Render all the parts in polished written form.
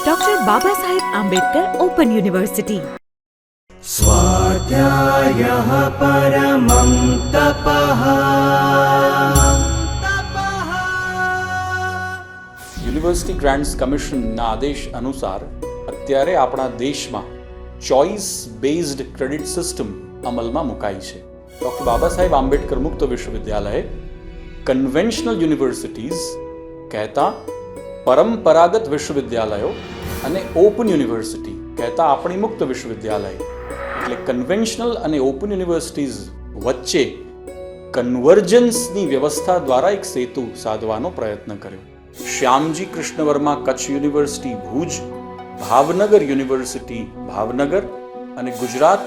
Doctor Baba Saheb Ambedkar open university. स्वाध्यायः परमं तपः। University grants કમિશનના આદેશ અનુસાર અત્યારે આપણા દેશમાં ચોઇસ બેઝડ ક્રેડિટ સિસ્ટમ અમલમાં મુકાઈ છે. ડૉક્ટર બાબા સાહેબ આંબેડકર મુક્ત વિશ્વવિદ્યાલય કન્વેન્શનલ યુનિવર્સિટીઝ કહેતા પરંપરાગત વિશ્વવિદ્યાલયો અને ઓપન યુનિવર્સિટી કહેતા આપણી મુક્ત વિશ્વવિદ્યાલય એટલે કન્વેન્શનલ અને ઓપન યુનિવર્સિટીઝ વચ્ચે કન્વર્જન્સની વ્યવસ્થા દ્વારા એક સેતુ સાધવાનો પ્રયત્ન કર્યો. શ્યામજી કૃષ્ણ વર્મા કચ્છ યુનિવર્સિટી ભુજ, ભાવનગર યુનિવર્સિટી ભાવનગર અને Gujarat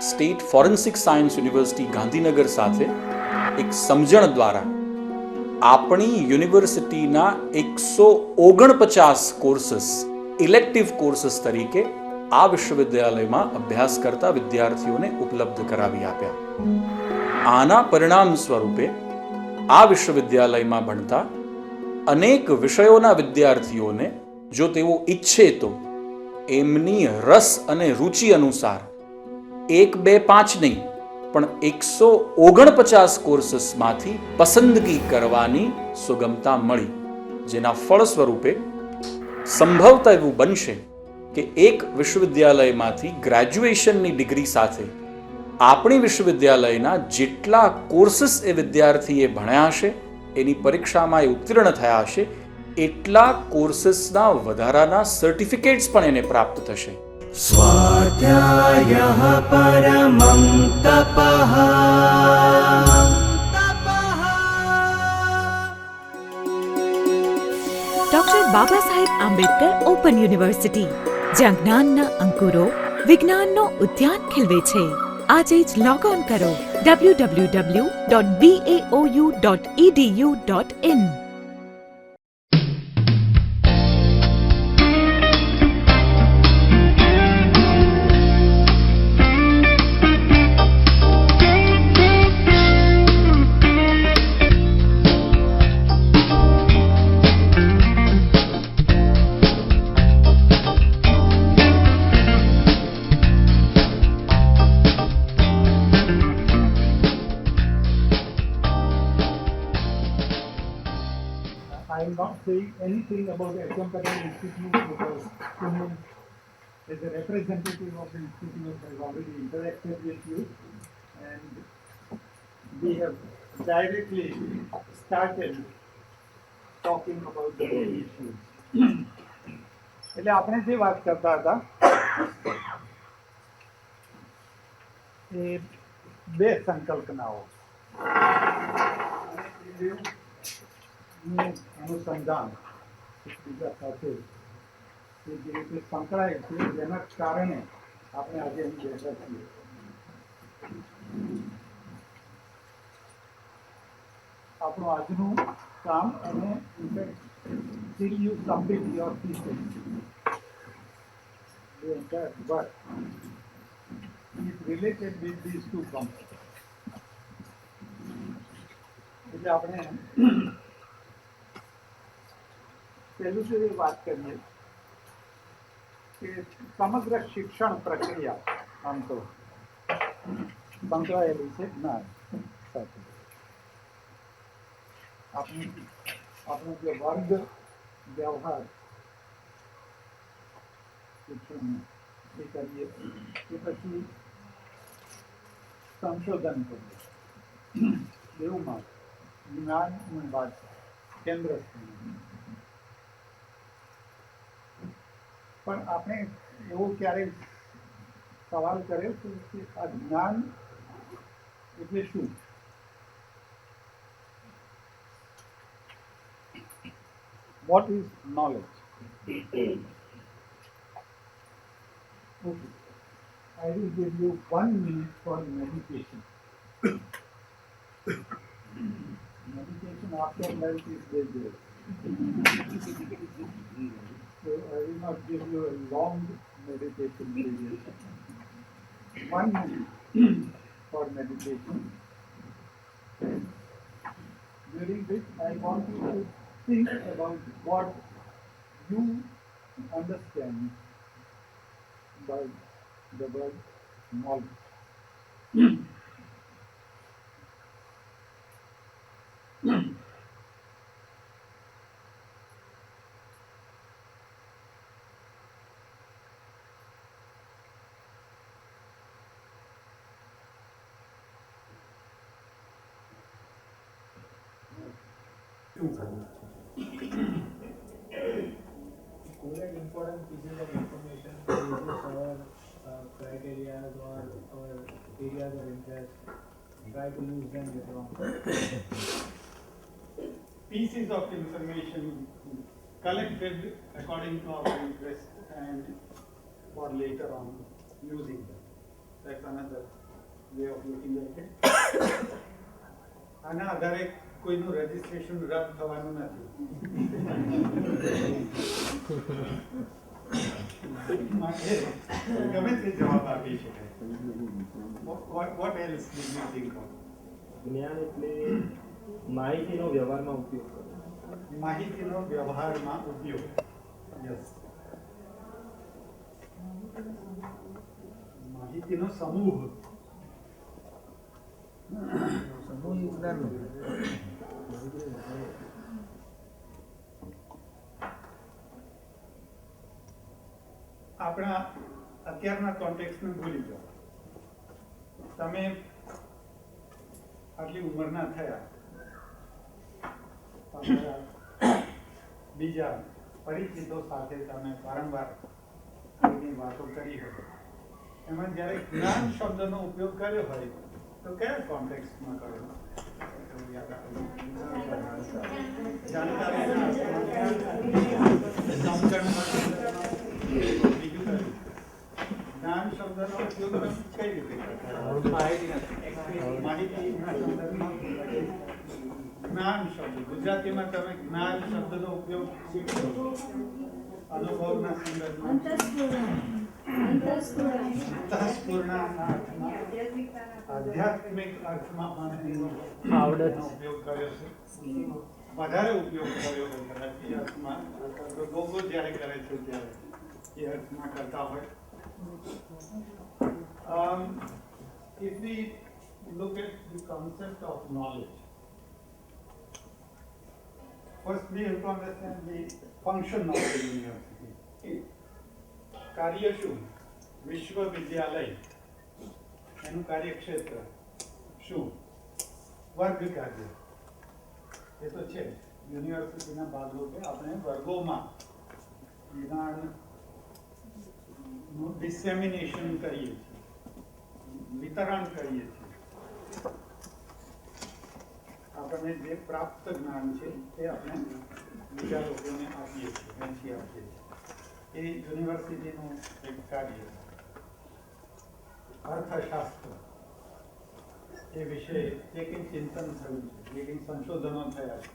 state forensic science university Gandhinagar સાથે એક સમજણ દ્વારા આપણી યુનિવર્સિટીના 149 કોર્સીસ ઇલેક્ટિવ કોર્સીસ તરીકે આ વિશ્વવિદ્યાલયમાં અભ્યાસ કરતા વિદ્યાર્થીઓને ઉપલબ્ધ કરાવી આપ્યા. આના પરિણામ સ્વરૂપે આ વિશ્વવિદ્યાલયમાં ભણતા અનેક વિષયોના વિદ્યાર્થીઓને જો તેઓ ઈચ્છે તો એમની રસ અને રુચિ અનુસાર 1, 2, 5 નહીં પણ 149 કોર્સીસમાંથી પસંદગી કરવાની સુગમતા મળી, જેના ફળ સ્વરૂપે સંભવત એવું બનશે કે એક વિશ્વવિદ્યાલયમાંથી ગ્રેજ્યુએશનની ડિગ્રી સાથે આપણી વિશ્વવિદ્યાલયના જેટલા કોર્સીસ એ વિદ્યાર્થીએ ભણ્યા હશે, એની પરીક્ષામાં એ ઉત્તીર્ણ થયા હશે, એટલા કોર્સીસના વધારાના સર્ટિફિકેટ્સ પણ એને પ્રાપ્ત થશે. स्वाध्यायः परमं तपः. Doctor Baba Saheb Ambedkar open university, જ્યાં જ્ઞાનના અંકુરો વિજ્ઞાનનો ઉદ્યાન ખીલવે છે. આજે જ લોગ ઓન કરો www.baou.edu.in. I am not saying anything about the H.M. Patel Institute because Kunal, as a representative of the institute, has already interacted with you, and we have directly started talking about the issues. એટલે આપણે જે વાત કરતા હતા એ બે સંકલ્પનાઓ અનુસંધાન એકબીજા સાથે જે રીતે સંકળાય છે, જેના કારણે આપણે આજે અહીં બેઠા છીએ. આપણું આજનું કામ અને till you complete your thesis, the entire work is related with these two concepts. એટલે આપણે પહેલું તો એ વાત કરીએ કે સમગ્ર શિક્ષણ પ્રક્રિયા આમ તો સંકળાયેલી છે જ્ઞાન સાથે. આપણો જે વર્ગ વ્યવહાર શિક્ષણ એ કરીએ કે પછી સંશોધન કરીએ, બેઉમાં જ્ઞાનની વાત કેન્દ્ર સ્થાને. પણ આપણે એવો ક્યારેય સવાલ કર્યો છે કે આ જ્ઞાન એટલે શું? What is knowledge? Okay. I will give you 1 minute for meditation. Meditation after life is dangerous. So I will not give you a long meditation period. 1 minute for meditation, during which I want you to think about what you understand by the word knowledge. Collect important pieces of information to reduce our criteria or our areas of interest. Try to use them later on. Pieces of information collected according to our interest and for later on using them. That's another way of looking at it. આના આધારે કોઈનું registration રદ થવાનું નથી. માટે ગમે તે જવાબ આપી શકાય. What else did you think of? જ્ઞાન એટલે માહિતીનો વ્યવહારમાં ઉપયોગ કરવો. માહિતીનો વ્યવહારમાં ઉપયોગ. યસ. માહિતીનો સમૂહ. આપણા અત્યારના કોન્ટેક્સ્ટને ભૂલી જાઓ. તમે આટલી ઉંમરના થયા, તમારા બીજા પરિચિતો સાથે તમે વારંવાર એની વાતો કરી હોય, એમાં જ્યારે જ્ઞાન શબ્દનો ઉપયોગ કર્યો હોય તો કયા કોન્ટેક્સ્ટમાં કર્યો? જ્ઞાન શબ્દનો ઉપયોગ કઈ રીતે માહિતીના સંદર્ભમાં? જ્ઞાન શબ્દ ગુજરાતીમાં તમે જ્ઞાન શબ્દનો ઉપયોગ અનુભવના સંદર્ભમાં અંતઃસ્ફુરણાના અર્થમાં, આધ્યાત્મિક અર્થમાં પણ એનો ઉપયોગ કર્યો છે. વધારે ઉપયોગ કર્યો હોય કદાચ એ અર્થમાં, લોકો જ્યારે કરે છે ત્યારે એ અર્થમાં કરતા હોય. If we look at the concept of knowledge, first we have to understand the function of the university. કાર્ય શું? વિશ્વવિદ્યાલય એનું કાર્યક્ષેત્ર શું? વર્ગ કાર્ય એ તો છે. યુનિવર્સિટીના ભાગરૂપે આપણે વર્ગોમાં જ્ઞાનનું ડિસેમિનેશન કરીએ છીએ, વિતરણ કરીએ છીએ. આપણને જે પ્રાપ્ત જ્ઞાન છે તે આપણે બીજા લોકોને આપીએ છીએ, વહેંચી આપીએ છીએ. એ યુનિવર્સિટીનું એક કાર્ય છે. અર્થશાસ્ત્ર એ વિશે જે કંઈ ચિંતન થયું છે, જે કંઈ સંશોધનો થયા છે,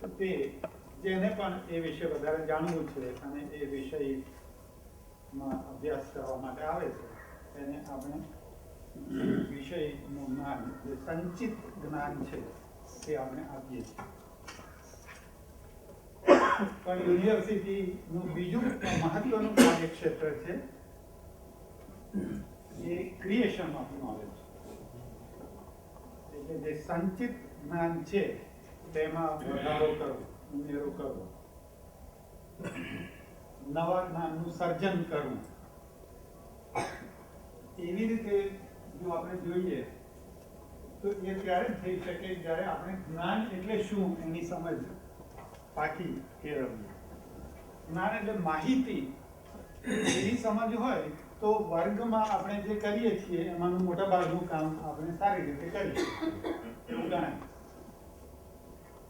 તો તે જેને પણ એ વિશે વધારે જાણવું છે અને એ વિષયમાં અભ્યાસ કરવા માટે આવે છે એને આપણે વિષયનું જ્ઞાન, જે સંચિત જ્ઞાન છે તે આપણે આપીએ છીએ. પણ યુનિવર્સિટીનું બીજું મહત્વનું કાર્યક્ષેત્ર છે એ ક્રિએશન ઓફ નોલેજ. એટલે જે સંચિત જ્ઞાન છે તેમાં વધારો કરવો, ઉમેરો કરવો, નવા જ્ઞાનનું સર્જન કરવું. એવી રીતે જો આપણે જોઈએ તો એ ત્યારે થઈ શકે જ્યારે આપણે જ્ઞાન એટલે શું એની સમજ પાકી કેળવીએ. જ્ઞાન એટલે માહિતી એવી સમજ હોય તો વર્ગમાં આપણે જે કરીએ છીએ એમાંનું મોટા ભાગનું કામ આપણે સારી રીતે કરીએ એવું ગણાય.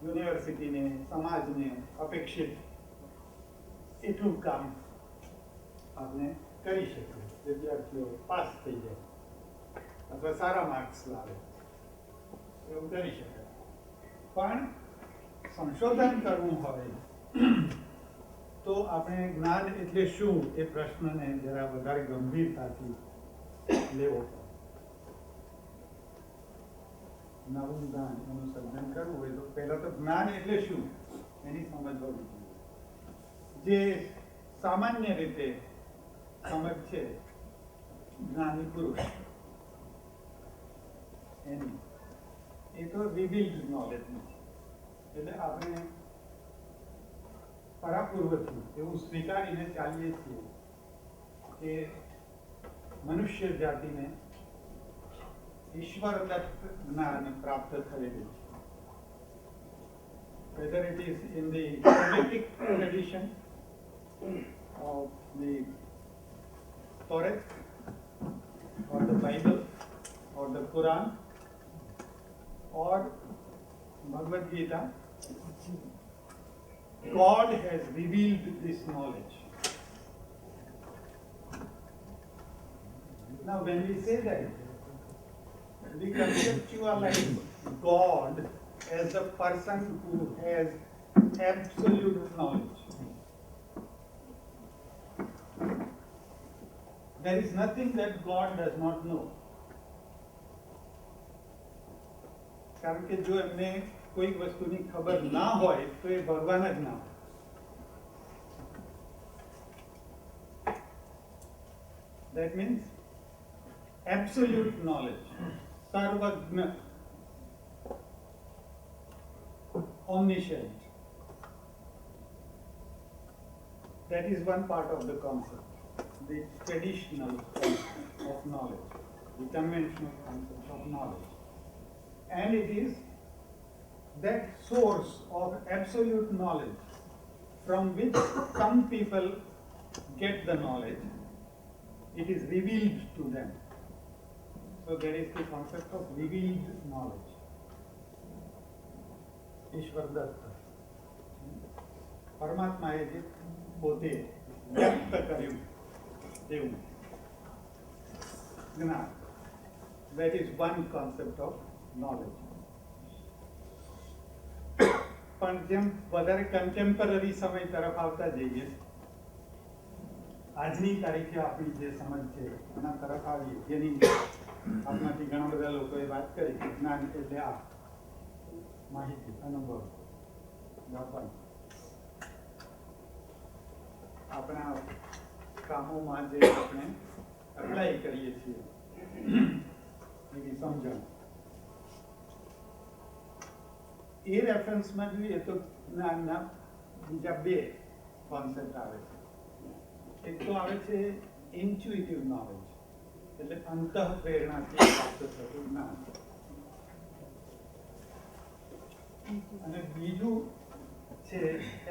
યુનિવર્સિટીને, સમાજને અપેક્ષિત એટલું કામ આપણે કરી શકીએ. વિદ્યાર્થીઓ પાસ થઈ જાય અથવા સારા માર્ક્સ લાવે એવું કરી શકાય. પણ સંશોધન કરવું હોય તો આપણે જ્ઞાન એટલે શું એ પ્રશ્નને જરા વધારે ગંભીરતાથી લેવો પડે. નવું જ્ઞાન એનું સર્જન કરવું હોય તો પહેલા તો જ્ઞાન એટલે શું એની સમજ હોવી જોઈએ. જે સામાન્ય રીતે સમજ છે જ્ઞાની પુરુષ એની, એ તો રિવીલ્ડ નોલેજની છે. એટલે આપણે પરાપૂર્વથી એવું સ્વીકારીને ચાલીએ છીએ કે મનુષ્ય જાતિને ઈશ્વરદત્ત જ્ઞાન પ્રાપ્ત થયેલું છે. Whether it is in the Semitic tradition of the Torah or the Bible or the Quran or Bhagavad Gita, God has revealed this knowledge. Now when we say that, we conceptualize God as a person who has absolute knowledge. There is nothing that God does not know. કારણ કે જો એમને કોઈ વસ્તુની ખબર ના હોય તો એ ભગવાન જ ના હોય. That means absolute knowledge, sarvagna, omniscient. That is one part of the concept, the traditional concept of knowledge, the conventional concept of knowledge. And it is that source of absolute knowledge from which some people get the knowledge. It is revealed to them. So there is the concept of revealed knowledge. ઈશ્વર દત્ત પરમાત્માએ જે પોતે વ્યક્ત કર્યું તેવું જ્ઞાન, that is one concept of knowledge. પણ જેમ વધારે કન્ટેમ્પરરી સમય તરફ આવતા જઈએ, આજની તારીખે આપણી જે સમજ છે એના તરફ આવીએ, જેની આપણાથી ઘણા બધા લોકોએ વાત કરી કે જ્ઞાન એટલે આ માહિતી, અનુભવ, જ્ઞાપન. આપણા કામોમાં જે આપણે એપ્લાય કરીએ છીએ એવી સમજણ, એ રેફરન્સમાં જોઈએ તો જ્ઞાનના બીજા બે કોન્સેપ્ટ આવે છે. એક તો આવે છે ઇન્ટ્યુઇટિવ નોલેજ, એટલે અંતઃપ્રેરણાથી પ્રાપ્ત થતું જ્ઞાન, અને બીજું છે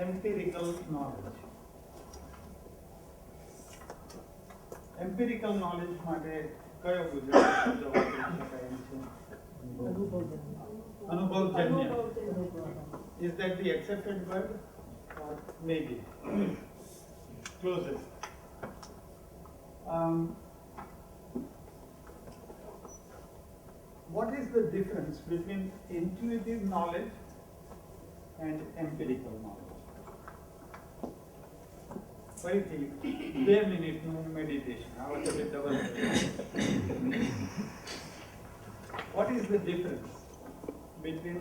એમ્પિરિકલ નોલેજ. એમ્પિરિકલ નોલેજ માટે કયો ગુજરાતી શબ્દ વાપરી શકાય એમ છે? અનુભવજન્ય. Is that the accepted word or maybe closest? What is the difference between intuitive knowledge and empirical knowledge? ફરીથી 2 મિનિટનું મેડિટેશન, આ વખતે double. What is the difference between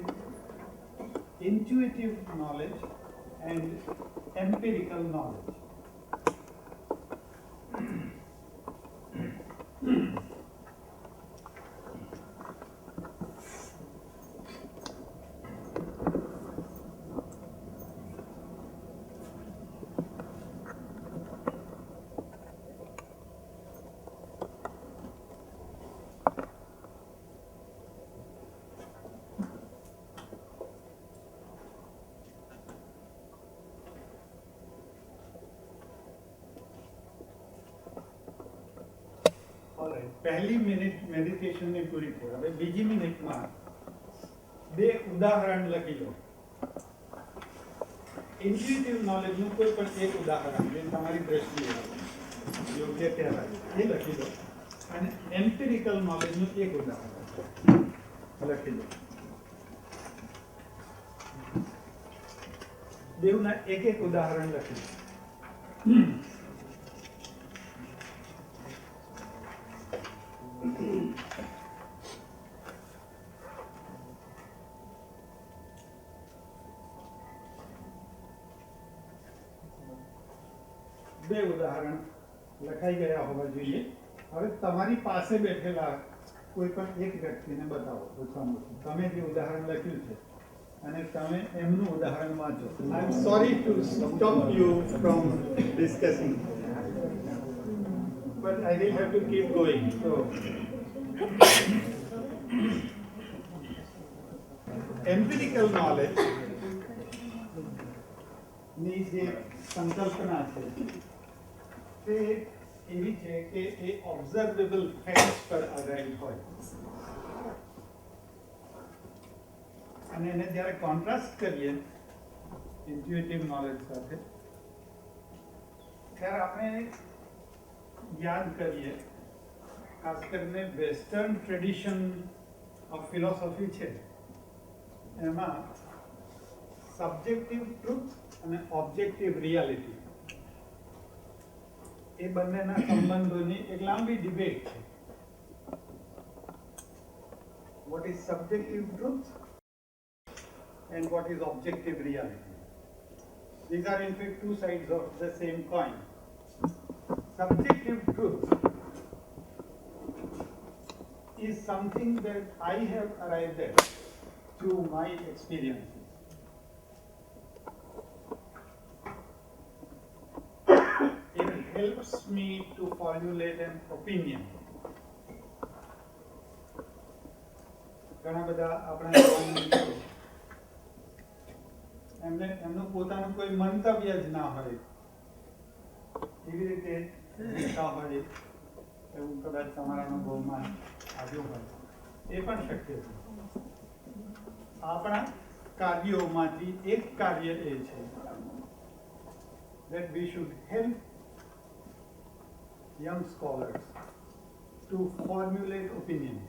intuitive knowledge and empirical knowledge? પહેલી મિનિટ મેડિટેશનની પૂરી થઈ. હવે બીજી મિનિટમાં 2 ઉદાહરણ લખી લો. ઇન્ટ્યુઇટિવ નોલેજનું કોઈ પણ એક ઉદાહરણ જે તમારી દ્રષ્ટિએ યોગ્ય કહેવાય એ લખી લો, અને એમ્પિરિકલ નોલેજનું એક ઉદાહરણ લખી લો. બેઉના એક એક ઉદાહરણ લખી લો. બે ઉદાહરણ લખાઈ ગયા હોવા જોઈએ. હવે તમારી પાસે બેઠેલા કોઈ પણ એક વ્યક્તિને બતાવો ઓછામાં ઓછું તમે જે ઉદાહરણ લખ્યું છે અને તમે એમનું ઉદાહરણ વાંચો. I am sorry to stop you from discussing, but I will have to keep going. So, empirical knowledge ની જે સંકલ્પના છે તે એવી છે કે એ ઓબ્ઝર્વેબલ ફેક્ટ્સ પર આધારિત હોય અને એને જ્યારે કોન્ટ્રાસ્ટ કરીએ ઇન્ટ્યુઇટિવ નોલેજ સાથે ત્યારે આપણે યાદ કરીએ ખાસ કરીને વેસ્ટર્ન ટ્રેડિશન ઓફ ફિલોસોફી છે એમાં સબ્જેક્ટિવ ટ્રુથ અને ઓબ્જેક્ટિવ રિયાલિટી એ બંનેના સંબંધોની એક લાંબી ડિબેટ છે. What is subjective truth and what is objective reality? These are in fact two sides of the same coin. Subjective truth is something that I have arrived at through my experiences. It helps me to formulate an opinion. ઘણા બધા આપણા એમને એમનું પોતાનું કોઈ મંતવ્ય જ ના હોય એવી રીતે જીવતા હોય એવું કદાચ તમારા અનુભવમાં આવ્યું હોય એ પણ શક્ય છે. આપણા કાર્યોમાંથી એક કાર્ય એ છે that we should help young scholars to formulate opinions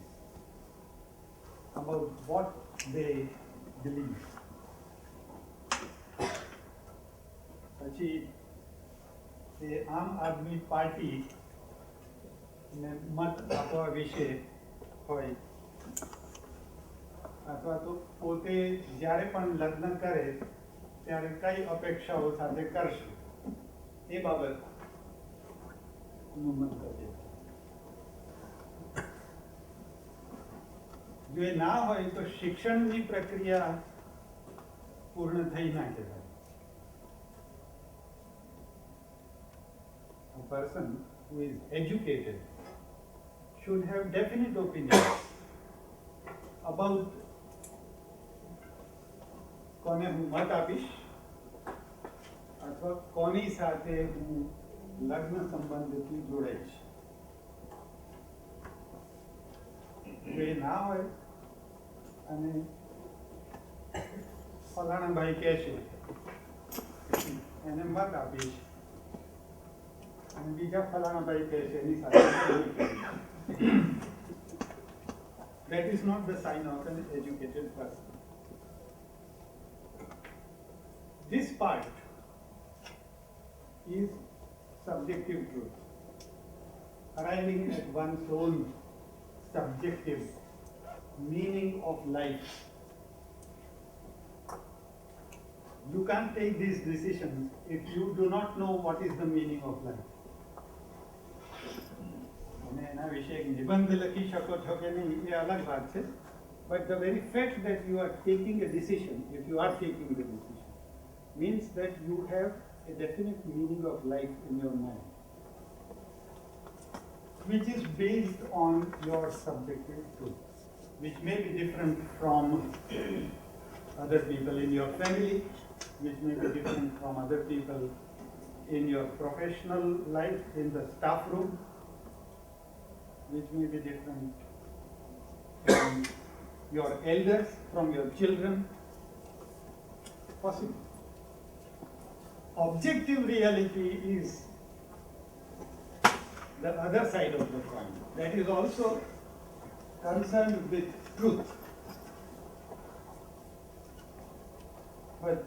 about what they believe. પછી એ આમ આદમી પાર્ટી ને મત આપવા વિશે હોય અથવા તો પોતે જ્યારે પણ લગ્ન કરે ત્યારે કઈ અપેક્ષાઓ સાથે કરશે એ બાબતનું મંતવ્ય. જો એ ના હોય તો શિક્ષણની પ્રક્રિયા પૂર્ણ થઈ ના કહેવાય. A person who is educated should have definite opinions about કોને હું મત આપીશ અથવા કોની સાથે હું લગ્ન સંબંધથી જોડાઈશ. જો એ ના હોય અને ફલાણા ભાઈ કહેશે એને મત આપીશ અને બીજા ફલાણા ભાઈ કહે છે એની સાથે that is not the sign of an educated person. This part is subjective truth, arriving at one's own subjective meaning of life. You can't take these decisions if you do not know what is the meaning of life. અને એના વિશે એક નિબંધ લખી શકો છો કે નહીં એ અલગ વાત છે, but the very fact that you are taking a decision, if you are taking the decision, means that you have a definite meaning of life in your mind, which is based on your subjective truth, which may be different from other people in your family, which may be different from other people in your professional life, in the staff room, which may be different from your elders, from your children. Possible. Objective reality is the other side of the coin. That is also concerned with truth. But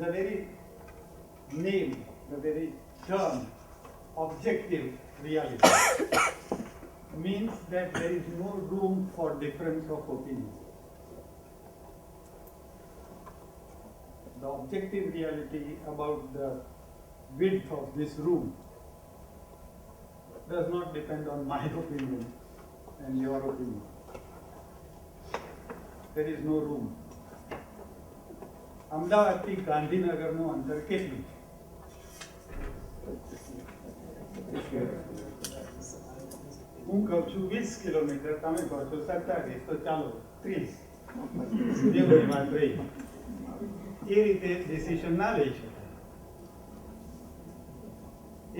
the very name, the very term, objective reality, means that there is no room for difference of opinion. The objective reality about the width of this room does not depend on my opinion and your opinion. There is no room. અમદાવાદથી ગાંધીનગરનું અંતર કેટલું છે? હું કહું છું 20 kilometre, તમે કહો છો 47, તો ચાલો 30. જેવડી વાત રહી એ રીતે ડિસિઝન ના લઈ શકાય.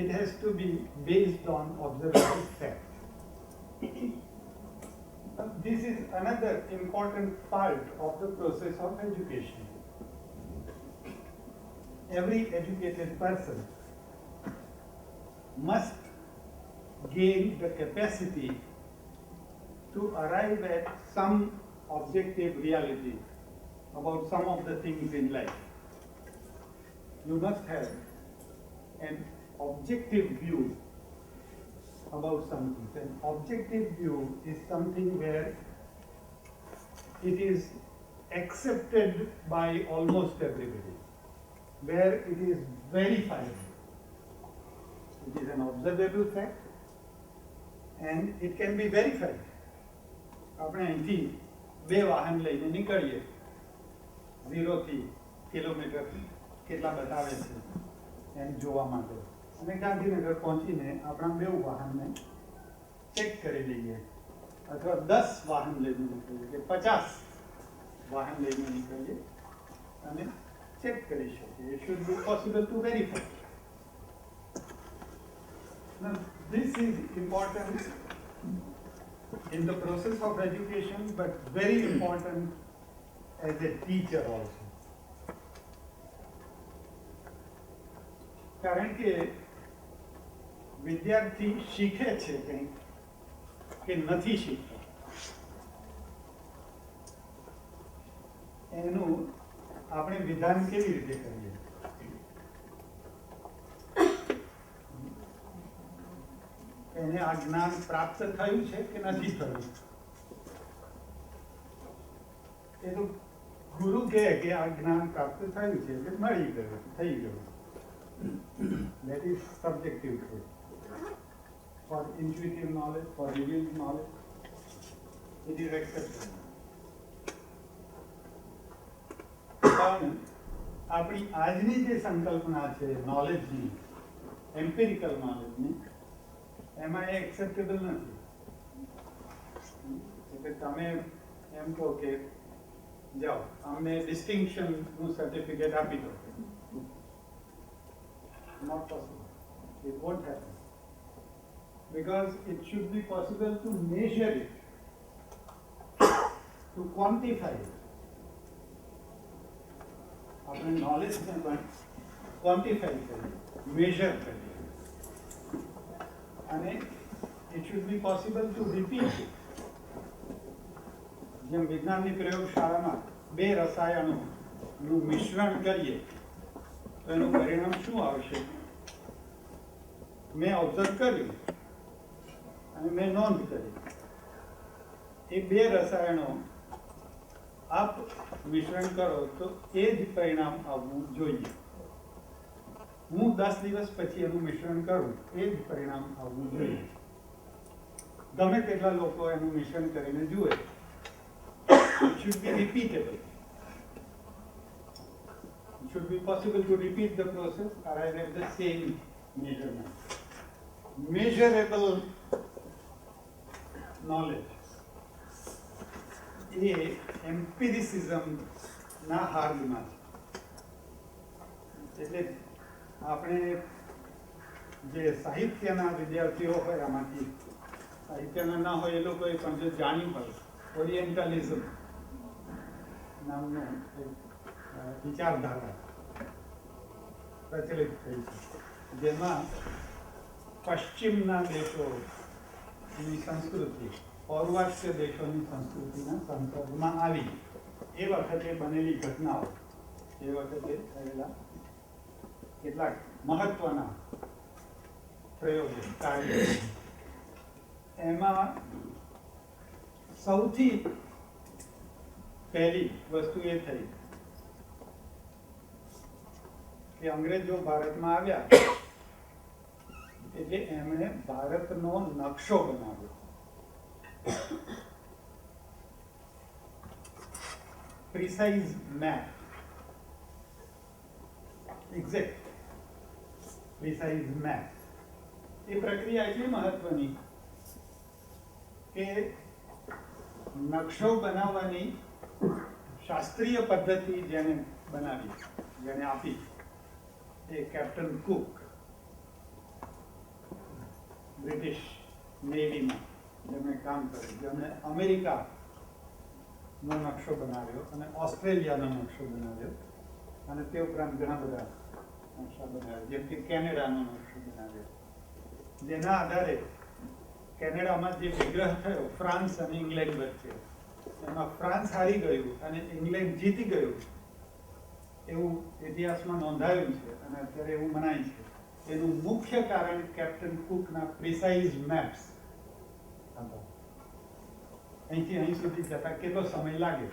It has to be based on observable fact. This is another important part of the process of education. Every educated person must gain the capacity to arrive at some objective reality about some of the things in life. You must have an objective view about something. An objective view is something where it is accepted by almost everybody, where it is verifiable. It is an observable fact and it can be verified. આપણે અહીંથી 2 વાહન લઈને નીકળીએ, 0 થી kilometre કેટલા બતાવે છે એમ જોવા માટે, અને ગાંધીનગર પહોંચીને આપણા 2 વાહનને ચેક કરી લઈએ, અથવા 10 વાહન લઈને નીકળીએ કે 50 વાહન લઈને નીકળીએ અને ચેક કરી શકીએ. It should be possible to verify. Now, this is important in the process of education, but very important as a teacher also. કારણ કે વિદ્યાર્થી શીખે છે કંઈક કે નથી શીખતા, એનું આપણે વિધાન કેવી રીતે કરીએ? એને આ જ્ઞાન પ્રાપ્ત થયું છે કે નથી થયું? એ તો ગુરુ કહે કે આ જ્ઞાન પ્રાપ્ત થયું છે એટલે મળી ગયું, થઈ ગયું. That is subjective truth. For intuitive knowledge, for revealed knowledge, it is accepted. પણ આપણી આજની જે સંકલ્પના છે નોલેજની, એમ્પિરિકલ નોલેજની, એમાં એ એક્સેપ્ટેબલ નથી. એટલે તમે એમ કહો કે જાઓ અમને ડિસ્ટિંક્શનનું સર્ટિફિકેટ આપી દો. Not possible. It won't happen. Because it should be possible to measure it, to quantify it. આપણે નોલેજને પણ ક્વોન્ટિફાઈ કરીએ, મેજર કરીએ, અને it should be possible to repeat it. જેમ વિજ્ઞાનની પ્રયોગશાળામાં 2 રસાયણોનું મિશ્રણ કરીએ તો એનું પરિણામ શું આવશે? મેં ઓબ્ઝર્વ કર્યું અને મેં નોંધ કરી. એ 2 રસાયણો આપ મિશ્રણ કરો તો એ જ પરિણામ આવવું જોઈએ. હું 10 દિવસ પછી એનું મિશ્રણ કરું, એ જ પરિણામ આવવું જોઈએ. ગમે તેટલા લોકો એનું મિશ્રણ કરીને જુએ. It should be repeatable. It should be possible to repeat the process, arrive at the same measurement. Measurable knowledge એ એમ્પિરિસિઝમના હાર્દમાં છે. એટલે આપણે જે સાહિત્યના વિદ્યાર્થીઓ હોય, આમાંથી સાહિત્યના ના હોય એ લોકોએ પણ જો જાણ્યું હોય, ઓરિએન્ટલિઝમ નામનું એક વિચારધારા પ્રચલિત થઈ છે, જેમાં પશ્ચિમના દેશોની સંસ્કૃતિ પૌર્વાત્ય દેશોની સંસ્કૃતિના સંસર્ગમાં આવી. એ વખતે બનેલી ઘટનાઓ, એ વખતે થયેલા કેટલાક મહત્વના પ્રયોગો, કાર્યો, એમાં સૌથી પહેલી વસ્તુ એ થઈ કે અંગ્રેજો ભારતમાં આવ્યા એટલે એમણે ભારતનો નકશો બનાવ્યો. Precise map, exact precise map. એ પ્રક્રિયા એટલી મહત્વની કે નકશો બનાવવાની શાસ્ત્રીય પદ્ધતિ જેને બનાવી, જેને આપી, એ કેપ્ટન કુક, બ્રિટિશ નેવીમાં જેમણે કામ કર્યું, જેમણે અમેરિકાનો નકશો બનાવ્યો અને ઓસ્ટ્રેલિયાનો નકશો બનાવ્યો અને તે ઉપરાંત ઘણા બધા નકશા બનાવ્યા, જેમ કે કેનેડાનો નકશો બનાવ્યો, જેના આધારે કેનેડામાં જે વિગ્રહ થયો ફ્રાન્સ અને ઇંગ્લેન્ડ વચ્ચે, એમાં ફ્રાન્સ હારી ગયું અને ઇંગ્લેન્ડ જીતી ગયું એવું ઇતિહાસમાં નોંધાયું છે અને અત્યારે એવું મનાય છે. એનું મુખ્ય કારણ કેપ્ટન કુકના પ્રિસાઇઝ મેપ્સ હતા. અહીંથી અહીં સુધી જતા કેટલો સમય લાગે,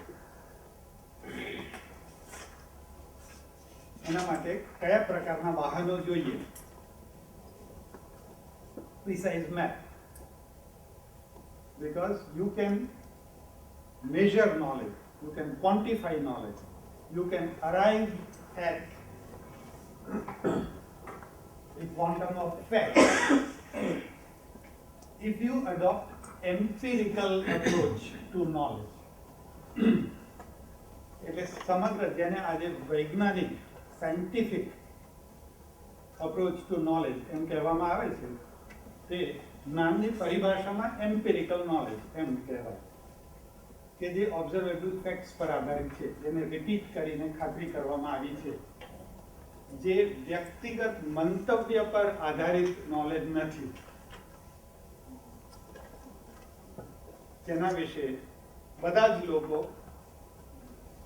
એના માટે કયા પ્રકારના વાહનો જોઈએ, precise map. Because you can measure knowledge, you can quantify knowledge, you can arrive at a quantum of fact if you adopt empirical approach to knowledge. એટલે સમગ્ર જેને આજે વૈજ્ઞાનિક સાયન્ટિફિક અપ્રોચ ટુ નોલેજ એમ કહેવામાં આવે છે, તે જ્ઞાનની પરિભાષામાં એમ્પિરિકલ નોલેજ એમ કહેવાય, કે જે ઓબ્ઝર્વેબલ ફેક્ટ્સ પર આધારિત છે, જેને રિપીટ કરીને ખાતરી કરવામાં આવી છે, જે વ્યક્તિગત મંતવ્ય પર આધારિત નોલેજ નથી, જેના વિશે બધા જ લોકો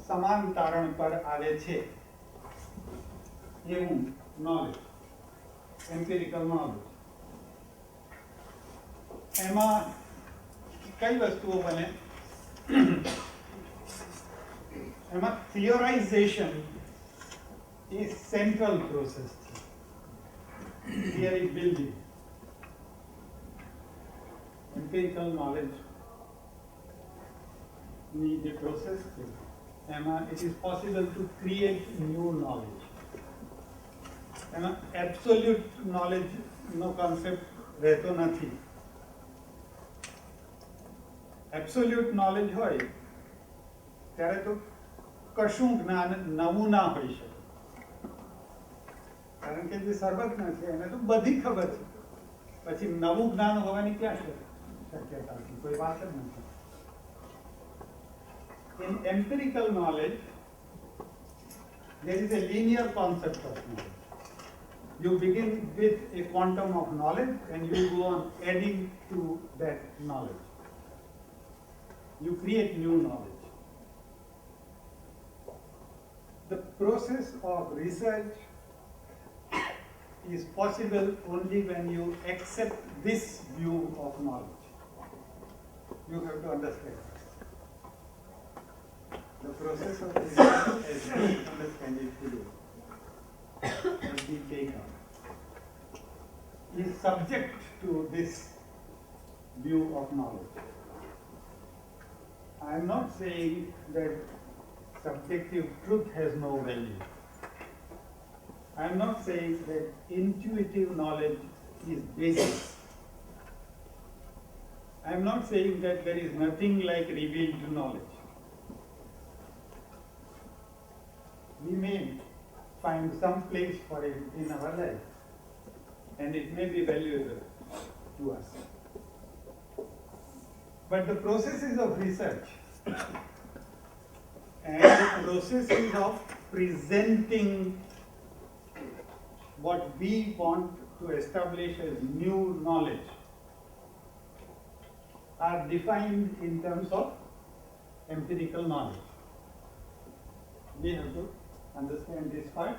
સમાન તારણ પર આવે છે એવું નોલેજ, એમ્પિરિકલ નોલેજ. એમાં કઈ વસ્તુઓ બને? એમાં થિયોરાઇઝેશન એ સેન્ટ્રલ પ્રોસેસ છે, થિયરી બિલ્ડિંગ. એમ્પિરિકલ નોલેજ ની જે પ્રોસેસ છે એમાં it is possible to create new knowledge. એમાં એબ્સોલ્યુટ નોલેજનો કોન્સેપ્ટ રહેતો નથી. એબ્સોલ્યુટ નોલેજ હોય ત્યારે તો કશું જ્ઞાન નવું ના હોઈ શકે, કારણ કે જે સર્વજ્ઞ છે એને તો બધી ખબર છે, પછી નવું જ્ઞાન હોવાની ક્યાં શક્યતા છે? કોઈ વાત જ નથી. In empirical knowledge, there is a linear concept of knowledge. You begin with a quantum of knowledge and you go on adding to that knowledge. You create new knowledge. The process of research is possible only when you accept this view of knowledge. You have to understand. The process of research as we understand it today, as we take up, is subject to this view of knowledge. I am not saying that subjective truth has no value. I am not saying that intuitive knowledge is basic. I am not saying that there is nothing like revealed knowledge. We may find some place for it in our life, and it may be valuable to us. But the processes of research and the processes of presenting what we want to establish as new knowledge are defined in terms of empirical knowledge. We have to understand this part.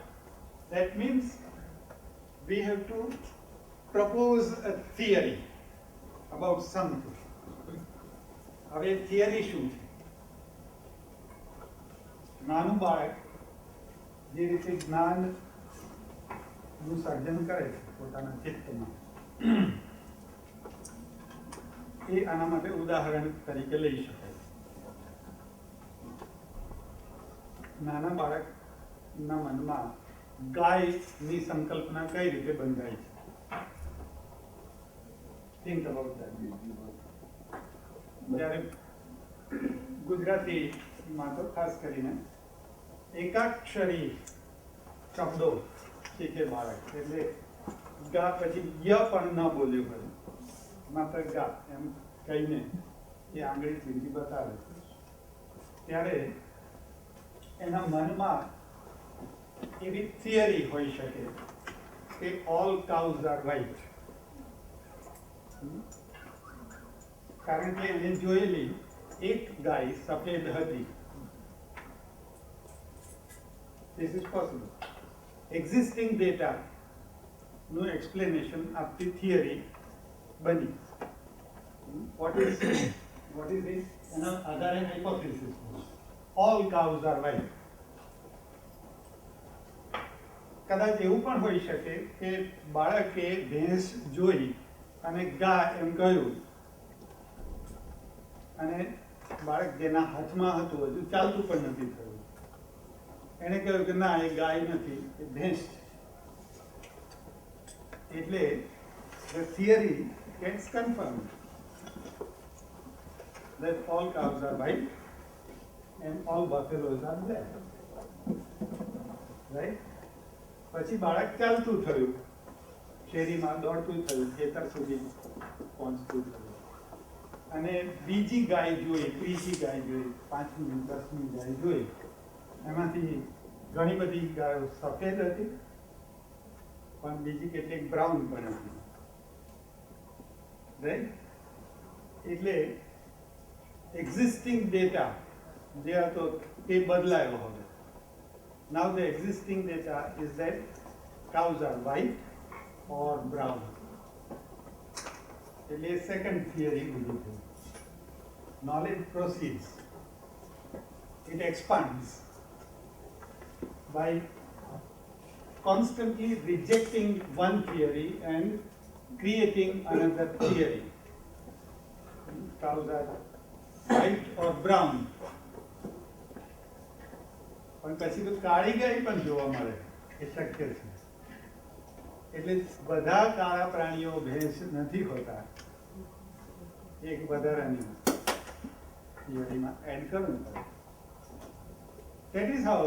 That means we have to propose a theory about something. હવે theory શું છે? નાનું બાળક જે રીતે જ્ઞાન નું સર્જન કરે છે પોતાના ચિત્તમાં, એ આના માટે ઉદાહરણ તરીકે લઈ શકાય. નાના બાળકના મનમાં ગાયની સંકલ્પના કઈ રીતે બંધાય છે? Think about that. જ્યારે ગુજરાતીમાં તો ખાસ કરીને એકાક્ષરી શબ્દો શીખે બાળક, એટલે ગા પછી ય પણ ન બોલ્યું હોય, માત્ર ગા એમ કહીને એ આંગળી ચીંધી બતાવે, ત્યારે એના મનમાં એવી થિયરી હોઈ શકે કે ઓલ કાઉઝ આર વ્હાઇટ, કારણ કે એને જોયેલી એક ગાય સફેદ હતી. This is possible. Existing data નું explanation આપતી theory બની. What is it? એના આધારે hypothesis. All cows are white. કદાચ એવું પણ હોઈ શકે કે બાળકે ભેંસ જોઈ અને ગા એમ કહ્યું, અને બાળક જેના હાથમાં હતું હજુ ચાલતું પણ નથી થયું, એને કહ્યું કે ના એ ગાય નથી, એ ભેંસ છે. એટલે the theory gets confirmed that all cows are white and all buffaloes are black, right? પછી બાળક ચાલતું થયું, શેરીમાં દોડતું થયું, ખેતર સુધી પહોંચતું થયું, અને બીજી ગાય જોઈ, ત્રીજી ગાય જોઈ, 5મી 10મી ગાય જોઈ. એમાંથી ઘણી બધી ગાયો સફેદ હતી, પણ બીજી કેટલીક બ્રાઉન પણ હતી, રાઈટ? એટલે એક્ઝિસ્ટિંગ ડેટા જે હતો તે બદલાયો હવે. Now the existing data is that cows are white or brown. It is second theory. Knowledge proceeds. It expands by constantly rejecting one theory and creating another theory. Cows are white or brown. પણ પછી તો કાળી ગાય પણ જોવા મળે, એ શક્ય છે. એટલે બધા કાળા પ્રાણીઓ ભેંસ નથી હોતા, એક વધારાની થિયરીમાં એડ કરવું પડે. That is how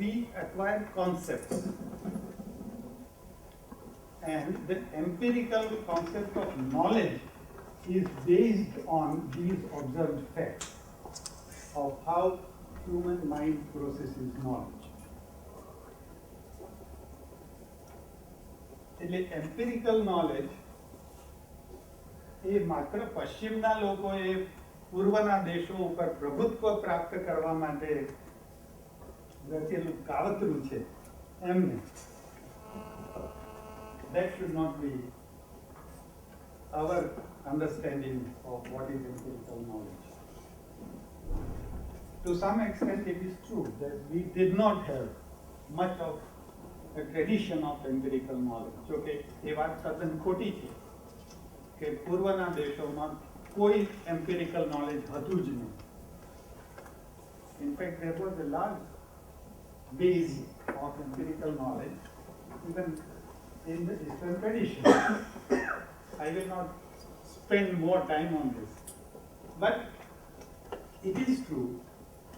we acquire concepts, and the empirical concept of knowledge is based on these observed facts of how human mind processes knowledge. એટલે empirical knowledge એ માત્ર પશ્ચિમના લોકોએ પૂર્વના દેશો ઉપર પ્રભુત્વ પ્રાપ્ત કરવા માટે રચેલું કાવતરું છે એમને. That should not be our understanding of what is empirical knowledge. To some extent it is true that we did not have much of a tradition of empirical knowledge. Okay, એ વાત તદ્દન ખોટી છે કે પૂર્વના દેશોમાં કોઈ empirical knowledge હતું જ નહીં. In fact, there was a large base of empirical knowledge even in the Eastern tradition. I will not spend more time on this, but it is true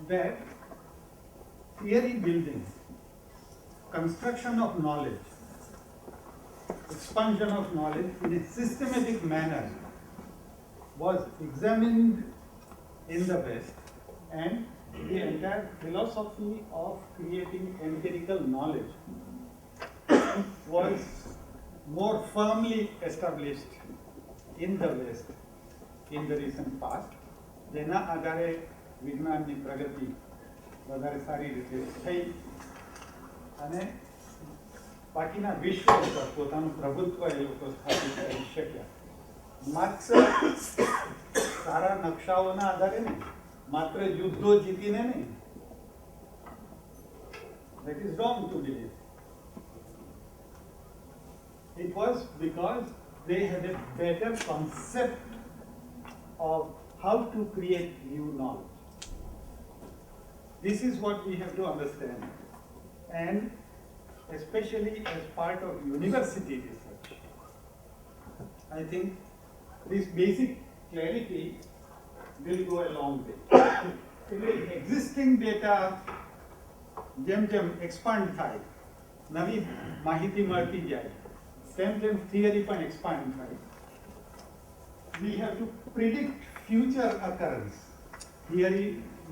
that theory building, construction of knowledge, expansion of knowledge in a systematic manner was examined in the West, and the entire philosophy of creating empirical knowledge was more firmly established in the West in the recent past. જેના આધારે વિજ્ઞાનની પ્રગતિ વધારે સારી રીતે થઈ અને બાકીના વિશ્વ ઉપર પોતાનું પ્રભુત્વ એ લોકો સ્થાપિત કરી શક્યા. માત્ર સારા નકશાઓના આધારે નહીં, માત્ર યુદ્ધો જીતીને નહીં. That is wrong to believe. It was because they had a better concept of how to create new knowledge. This is what we have to understand, and especially as part of university research, I think this basic clarity will go a long way. એટલે existing data જેમ જેમ expand થાય, નવી માહિતી મળતી જાય, તેમ તેમ theory પણ expand થાય. We have to predict future occurrence. Theory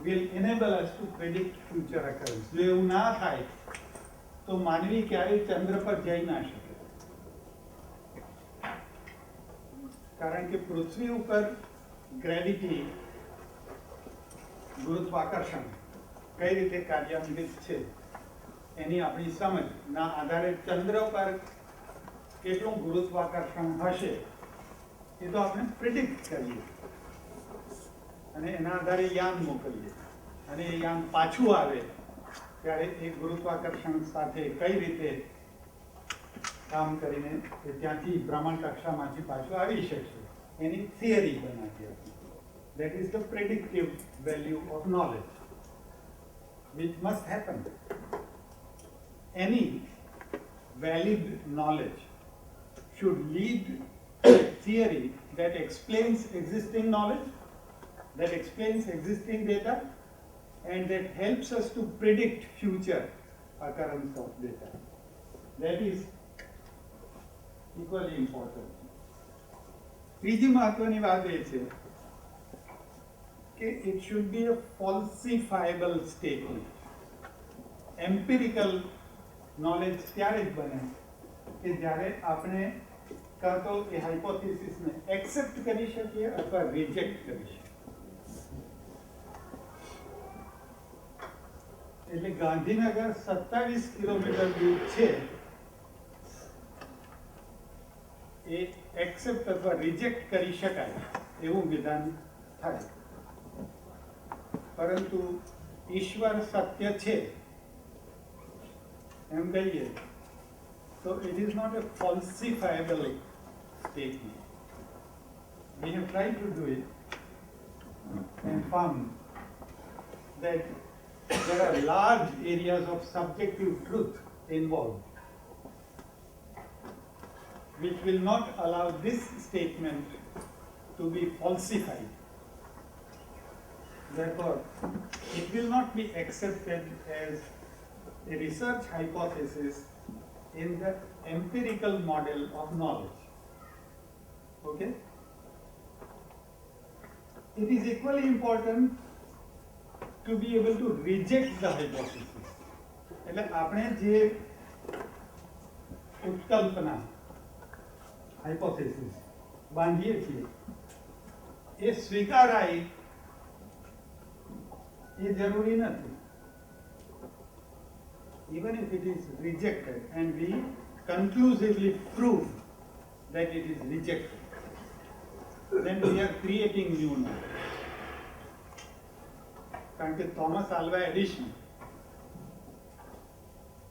will enable us to predict future occurrence. જો એવું ના થાય તો માનવી ક્યારેય ચંદ્ર પર જઈ ના શકે, કારણ કે પૃથ્વી ઉપર ગ્રેવિટી, ગુરુત્વાકર્ષણ કઈ રીતે કાર્યાન્વિત છે એની આપણી સમજના આધારે ચંદ્ર પર કેટલું ગુરુત્વાકર્ષણ હશે એ તો આપણે પ્રિડિક્ટ કરીએ અને એના આધારે યાન મોકલીએ, અને એ યાન પાછું આવે ત્યારે એ ગુરુત્વાકર્ષણ સાથે કઈ રીતે કામ કરીને એ ત્યાંથી ભ્રમણ કક્ષામાંથી પાછું આવી શકશે એની થિયરી બનાવીએ. That is the predictive value of knowledge, which must happen. Any valid knowledge should lead to a theory that explains existing knowledge, that explains existing data, and that helps us to predict future occurrence of data. That is equally important. ત્રીજી મહત્વની વાત એ છે કે it should be a falsifiable statement. Empirical knowledge ત્યારે જ બને કે જ્યારે આપણે કાં તો એ હાઇપોથેસિસને એક્સેપ્ટ કરી શકીએ અથવા રિજેક્ટ કરી શકીએ. એટલે ગાંધીનગર 27 કિલોમીટર દૂર છે એ એક્સેપ્ટ અથવા રિજેક્ટ કરી શકાય એવું વિધાન થાય, પરંતુ ઈશ્વર સત્ય છે એમ કહીએ તો it is not a falsifiable statement. We have tried to do it and found that there are large areas of subjective truth involved, which will not allow this statement to be falsified. Therefore, it will not be accepted as a research hypothesis in the empirical model of knowledge. Okay? It is equally important to be able to reject the hypothesis. એટલે આપણે જે ઉત્કલ્પના hypothesis બાંધીએ છીએ એ સ્વીકારાય એ જરૂરી નથી. Even if it is rejected and we conclusively prove that it is rejected, then we are creating new knowledge. કારણ કે Thomas Alva Edison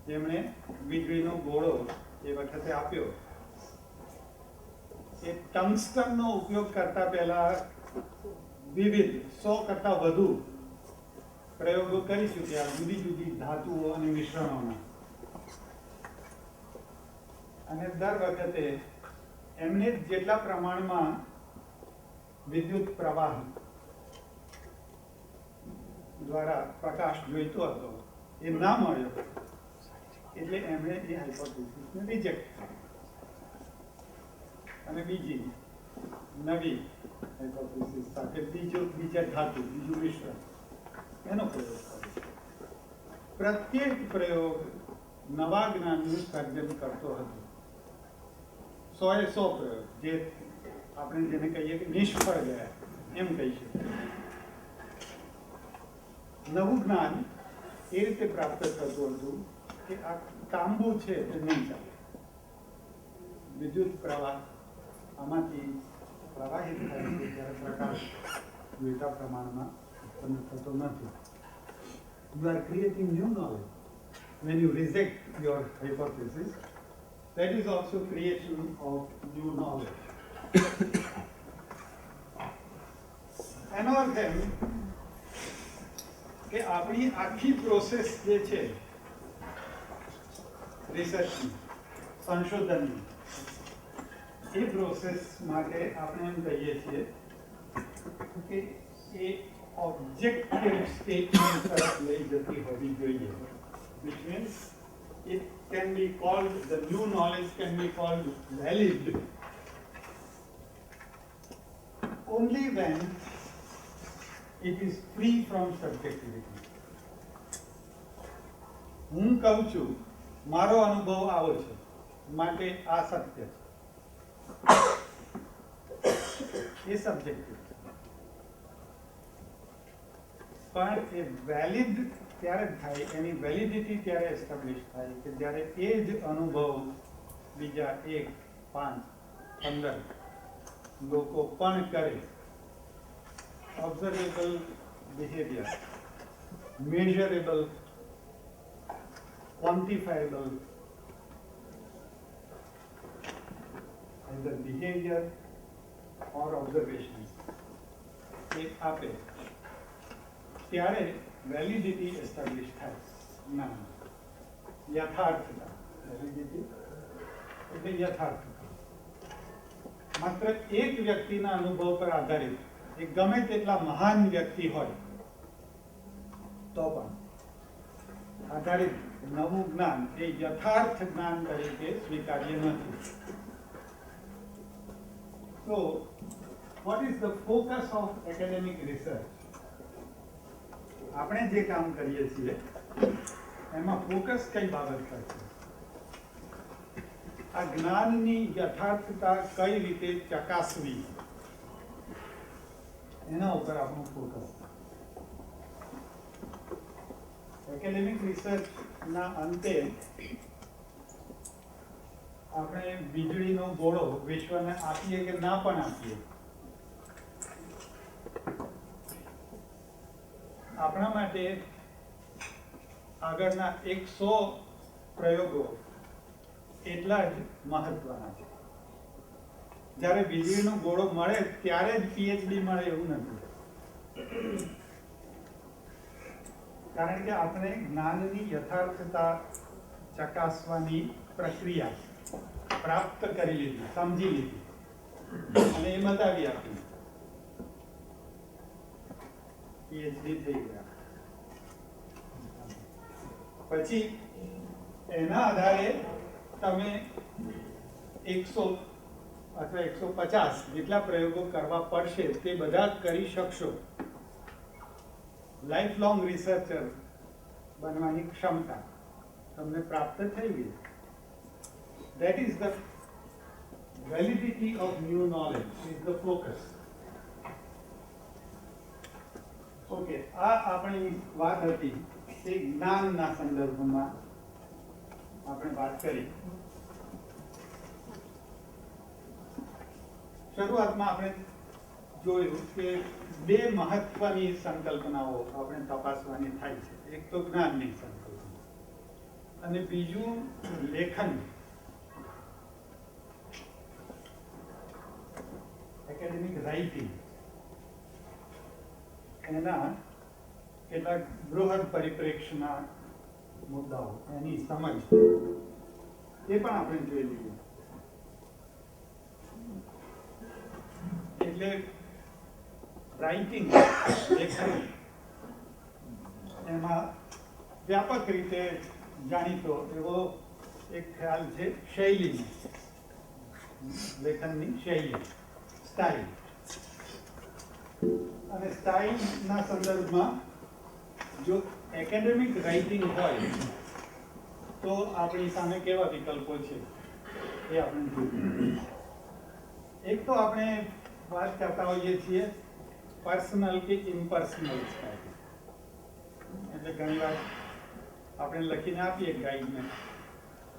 જેમણે વીજળીનો ગોળો એ વખતે આપ્યો, એ ટંગસ્ટનનો ઉપયોગ કરતા પહેલા વિવિધ 100 કરતા વધુ પ્રયોગો કરી ચૂક્યા જુદી જુદી ધાતુઓ અને મિશ્રણોના, અને દર વખતે એમને જેટલા પ્રમાણમાં વિદ્યુત પ્રવાહ દ્વારા પ્રકાશ જોઈતો હતો એ ના મળ્યો, એટલે એમણે એ હાઇપોથેસિસને રિજેક્ટ કરી અને બીજી નવી હાઇપોથેસિસ સાથે બીજા ધાતુ, બીજું મિશ્રણ એનો પ્રયોગ કર્યો. પ્રત્યેક પ્રયોગ નવા જ્ઞાનનું સર્જન કરતો હતો. 100 પ્રયોગ જે આપણે જેને કહીએ કે નિષ્ફળ ગયા એમ કહી શકીએ. નવું જ્ઞાન એ રીતે પ્રાપ્ત થતું હતું કે આ તાંબુ છે તે નહીં ચાલે, વિદ્યુત પ્રવાહ આમાંથી પ્રવાહિત થાય છે ત્યારે પ્રકાશ જોઈતા પ્રમાણમાં ઉત્પન્ન થતો નથી. You are creating new knowledge when you reject your hypothesis that is also creation of new knowledge. એનો અર્થ એમ કે આપણી આખી પ્રોસેસ જે છે રિસર્ચની, સંશોધનની, એ પ્રોસેસ માટે આપણે એમ કહીએ છીએ કે એ ઓબ્જેક્ટિવ સ્ટેટમેન્ટ તરફ લઈ જતી હોવી જોઈએ. Which means it can be called, the new knowledge can be called valid only when it is free from subjectivity. હું કહું છું મારો અનુભવ આવો છે માટે આ સત્ય છે, એ સબ્જેક્ટિવ છે. પણ એ વેલિડ ત્યારે જ થાય, એની વેલિડિટી ત્યારે એસ્ટાબ્લિશ થાય કે જ્યારે એ જ અનુભવ બીજા 1, 5, 15 લોકો પણ કરે. Observable behaviour, measurable, quantifiable, either behavior or observations એ આપે ત્યારે વેલિડિટી એસ્ટાબ્લિશ થાય. ના, યથાર્થતા. વેલિડિટી એટલે યથાર્થતા. માત્ર એક વ્યક્તિના અનુભવ પર આધારિત, એ ગમે તેટલા મહાન વ્યક્તિ હોય તો પણ આધારિત નવું જ્ઞાન એ યથાર્થ જ્ઞાન તરીકે સ્વીકાર્ય નથી. So, what is the focus of academic research? આપણે જે કામ કરીએ છીએ એમાં ફોકસ કઈ બાબત પર છે? આ જ્ઞાનની યથાર્થતા કઈ રીતે ચકાસવી એના ઉપર આપણું ફોકસ. એકેડેમિક રિસર્ચના અંતે આપણે વીજળીનો ગોળો વિશ્વને આપીએ કે ના પણ આપીએ, આપણા માટે આગળના 100 પ્રયોગો એટલા જ મહત્વના છે. જ્યારે વીજળીનો ગોળો મળે ત્યારે જ પીએચડી મળે એવું નથી. કારણ કે આપણે જ્ઞાનની યથાર્થતા ચકાસવાની પ્રક્રિયા પ્રાપ્ત કરી લીધી, સમજી લીધી અને એ બતાવી આપી, પીએચડી થઈ ગયા. પછી એના આધારે તમે 100 અથવા 150 જેટલા પ્રયોગો કરવા પડશે તે બધા કરી શકશો. લાઈફ લોંગ રિસર્ચર બનવાની ક્ષમતા તમને પ્રાપ્ત થઈ ગઈ. That is the validity of new knowledge, is the focus. Okay, આ આપણી વાત હતી તે જ્ઞાનના સંદર્ભમાં આપણે વાત કરી. શરૂઆતમાં આપણે જોયું કે 2 મહત્વની સંકલ્પનાઓ આપણે તપાસવાની થાય છે. એક તો જ્ઞાનની સંકલ્પના અને બીજું લેખન. એકેડેમિક રાઇટિંગ એના કેટલાક બૃહદ પરિપ્રેક્ષ્યના મુદ્દાઓ, એની સમજ એ પણ આપણે જોઈ લઈએ. એટલે રાઇટિંગ, લેખન, એમાં વ્યાપક રીતે જાણીતો એવો એક ખ્યાલ છે શૈલીનો, લેખનની શૈલી, સ્ટાઇલ. અને સ્ટાઇલના સંદર્ભમાં જો એકેડેમિક રાઇટિંગ હોય તો આપણી સામે કેવા વિકલ્પો છે એ આપણે જોઈએ. એક તો આપણે વાત કરતા હોઈએ છીએ પર્સનલ કે ઇમ્પર્સનલ સ્ટાઇલ. એટલે ઘણી વાર આપણે લખીને આપીએ ગાઈડને,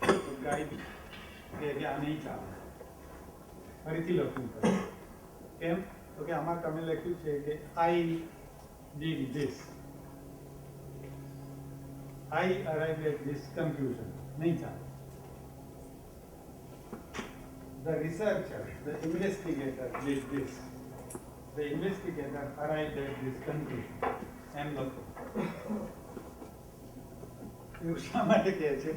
તો ગાઈડ કે આ નહીં ચાલે, ફરીથી લખવું પડે. કેમ? તો કે આમાં તમે લખ્યું છે કે I did this, I arrived at this conclusion. નહીં ચાલે. the researcher, the investigator did this. The investigator arrived at this conclusion. એમ લખો. એવું શા માટે કહે છે?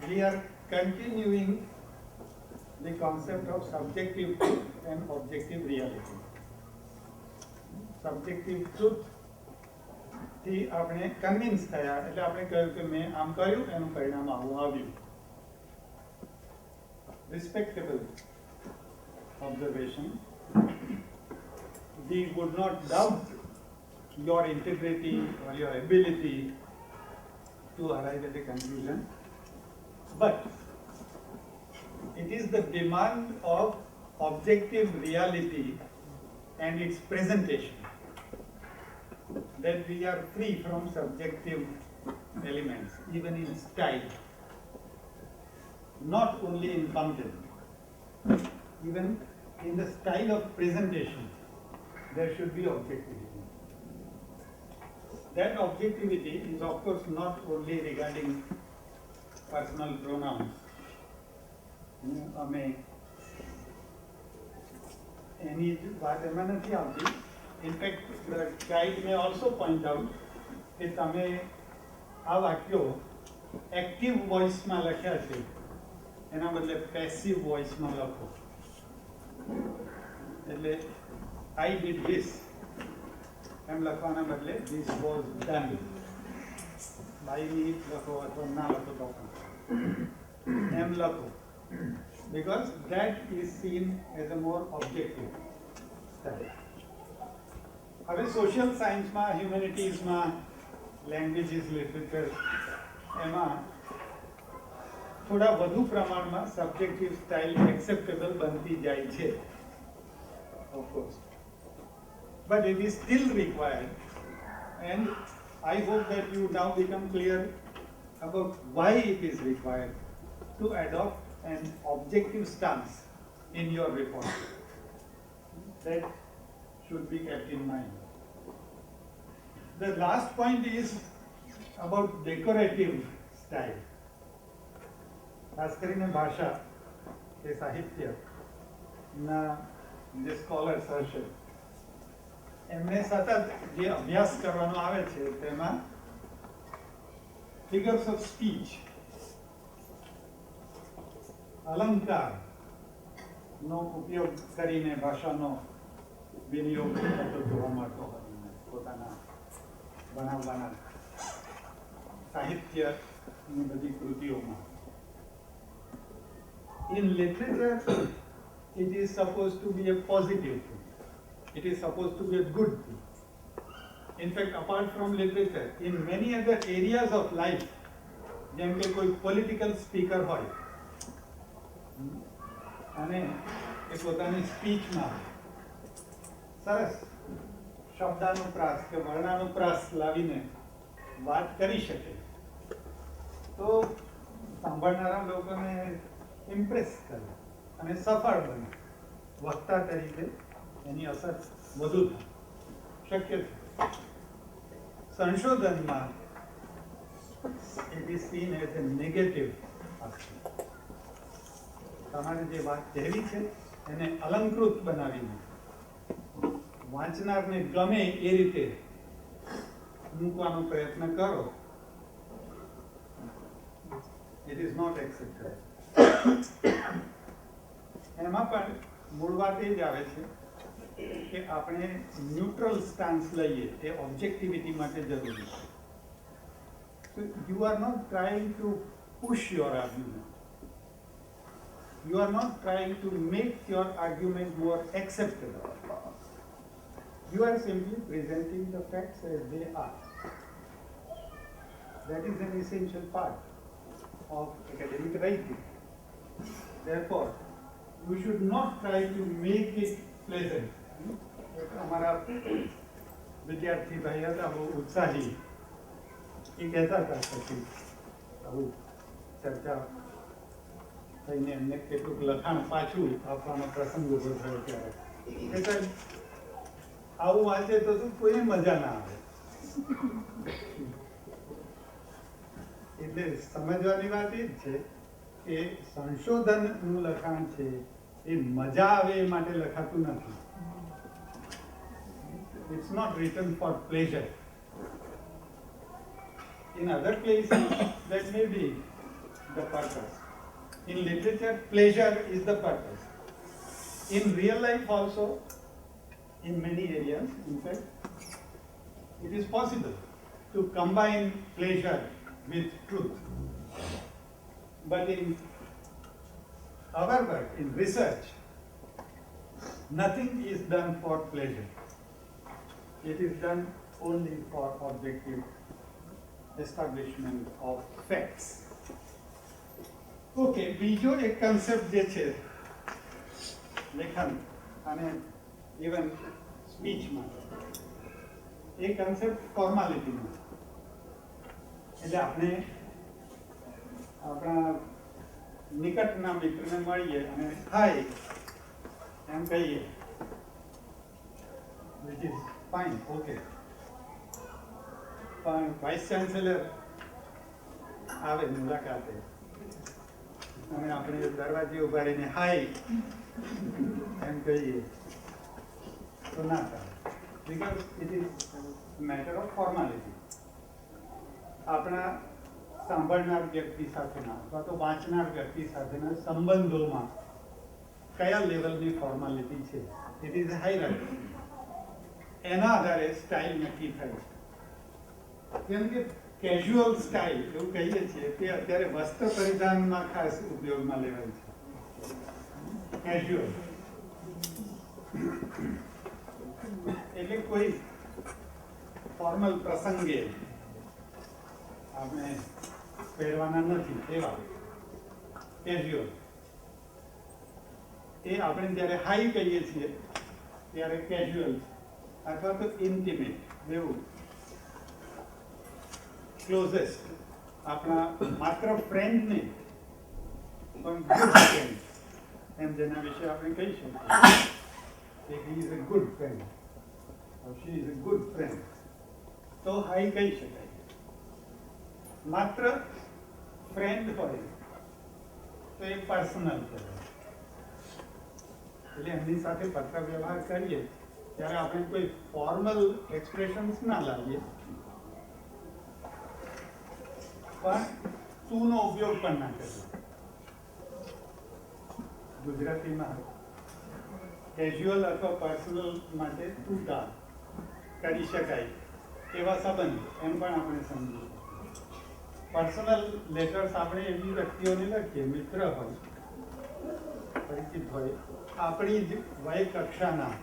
We are continuing the concept of subjective truth and objective reality. Subjective truth થી આપણે કન્વિન્સ થયા એટલે આપણે કહ્યું કે મેં આમ કર્યું એનું પરિણામ આવું આવ્યું. Respectable observation. We would not doubt your integrity or your ability to arrive at a conclusion, but it is the demand of objective reality and its presentation that we are free from subjective elements, even in style, not only in content, even in the style of presentation, there should be objectivity. That objectivity is of course not only regarding personal pronouns. અમે એની વાત એમાં નથી આવતી. In fact guide મે also point out કે તમે આ વાક્યો active વોઇસમાં લખ્યા છે એના બદલે પેસિવ વોઇસમાં લખો. એટલે આઈ ડીડ ધીસ એમ લખવાના બદલે this was done. By me લખો અથવા ના લખો તો એમ લખો. Because that is seen as a more objective style. હવે સોશિયલ સાયન્સમાં, હ્યુમેનિટીઝમાં, લેંગ્વેજીસ, લિટરેચર એમાં થોડા વધુ પ્રમાણમાં સબ્જેક્ટિવ સ્ટાઇલ એક્સેપ્ટેબલ બનતી જાય છે, of course. But it is still required, and I hope that you now become clear about why it is required to adopt an objective stance in your report. That should be kept in mind. The last point is about decorative style. ખાસ કરીને ભાષા કે સાહિત્યના જે scholars હશે એમને સતત જે અભ્યાસ કરવાનો આવે છે તેમાં ફિગર્સ ઓફ સ્પીચ, અલંકારનો ઉપયોગ કરીને ભાષાનો વિનિયોગ થતો જોવા મળતો હોય પોતાના બનાવવાના સાહિત્યની બધી કૃતિઓમાં. In literature, it is supposed to be a positive thing. It is supposed to be a good thing. In fact, apart from literature, in many other areas of life, જેમ કે કોઈ પોલિટિકલ સ્પીકર હોય અને એ પોતાની સ્પીચમાં સરસ શબ્દાનુપ્રાસ કે વર્ણાનુપ્રાસ લાવીને વાત કરી શકે તો સાંભળનારા લોકોને ઇમ્પ્રેસ કરે અને સફળ બને. વક્તા તરીકે એની અસર વધુ શક્ય છે. સંશોધનમાં it is seen as a negative aspect. તમારે જે વાત કહેવી છે એને અલંકૃત બનાવીને વાંચનારને ગમે એ રીતે મૂકવાનો પ્રયત્ન કરો. It is not acceptable. એમાં પણ મૂળ વાત એ જ આવે છે કે આપણે ન્યુટ્રલ સ્ટાન્સ લઈએ એ ઓબ્જેક્ટિવિટી માટે જરૂરી છે. So you are not trying to push your argument. You are not trying to make your argument more acceptable. You are simply presenting the facts as they are. That is an essential part of academic writing. Therefore, you should not try to make it pleasant. हमारा विद्यार्थी भाई હતા બહુ ઉત્સાહી એ કહેતા હતા પછી આવું ચર્ચા થઈને એમને કેટલુંક લખાણ પાછું આપવાનો પ્રસંગ ઉભો થયો ત્યારે એટલે આવું વાંચે તો શું કોઈને મજા ના આવે. એટલે સમજવાની વાત એ જ છે કે સંશોધનનું લખાણ છે એ મજા આવે એ માટે લખાતું નથી. It's not written for pleasure. In other places, that may be the purpose. In literature, pleasure is the purpose. In real life also, in many areas, in fact, it is possible to combine pleasure with truth. But in our work, in research, nothing is done for pleasure. It is done only for objective establishment of facts. Okay, બીજો એક concept જે છે લેખન અને even સ્પીચમાં, એ concept ફોર્માલિટીનો. એટલે આપણે આપણા નિકટના મિત્રને મળીએ અને હાય એમ કહીએ, which is fine, okay. પણ વાઇસ ચાન્સેલર આવે મુલાકાતે અને આપણે દરવાજે ઉભા રહીને હાય એમ કહીએ તો ના ચાલે, because it is matter of formality. આપણા સાંભળનાર વ્યક્તિ સાથેના અથવા તો વાંચનાર વ્યક્તિ સાથેના સંબંધોમાં કયા લેવલની ફોર્માલિટી છે, ઇટ ઇઝ હાયરાર્કી. એના આધારે સ્ટાઇલ નક્કી થાય છે. કેમ કે કેઝ્યુઅલ સ્ટાઇલ એવું કહીએ છીએ તે અત્યારે વસ્ત્ર પરિધાનમાં ખાસ ઉપયોગમાં લેવાય છે. કેઝ્યુઅલ એટલે કોઈ ફોર્મલ પ્રસંગે આપણે પહેરવાના નથી એવા કેઝ્યુઅલ. એ આપણે જ્યારે હાઈ કહીએ છીએ ત્યારે કેઝ્યુઅલ અથવા તો ઇન્ટિમેટ, એવું ક્લોઝેસ્ટ, આપણા માત્ર ફ્રેન્ડ નહીં પણ ગુડ ફ્રેન્ડ એમ જેના વિશે આપણે કહી શકીએ કે he is a good friend, she is a good friend, તો હાઈ કહી શકાય. માત્ર ફ્રેન્ડ હોય તો એ પર્સનલ કહેવાય. એટલે એમની સાથે પત્ર વ્યવહાર કરીએ ત્યારે આપણે કોઈ ફોર્મલ એક્સપ્રેશન્સ ના લાવીએ, પણ તુંનો ઉપયોગ પણ ના કરીએ. ગુજરાતીમાં કેઝ્યુઅલ અથવા પર્સનલ માટે તુંતા કરી શકાય એવા સંબંધ એમ પણ આપણે સમજીએ. પર્સનલ લેટર્સ આપણે એવી વ્યક્તિઓને લખીએ, મિત્ર હોય, પરિચિત હોય, આપણી જ વય કક્ષાના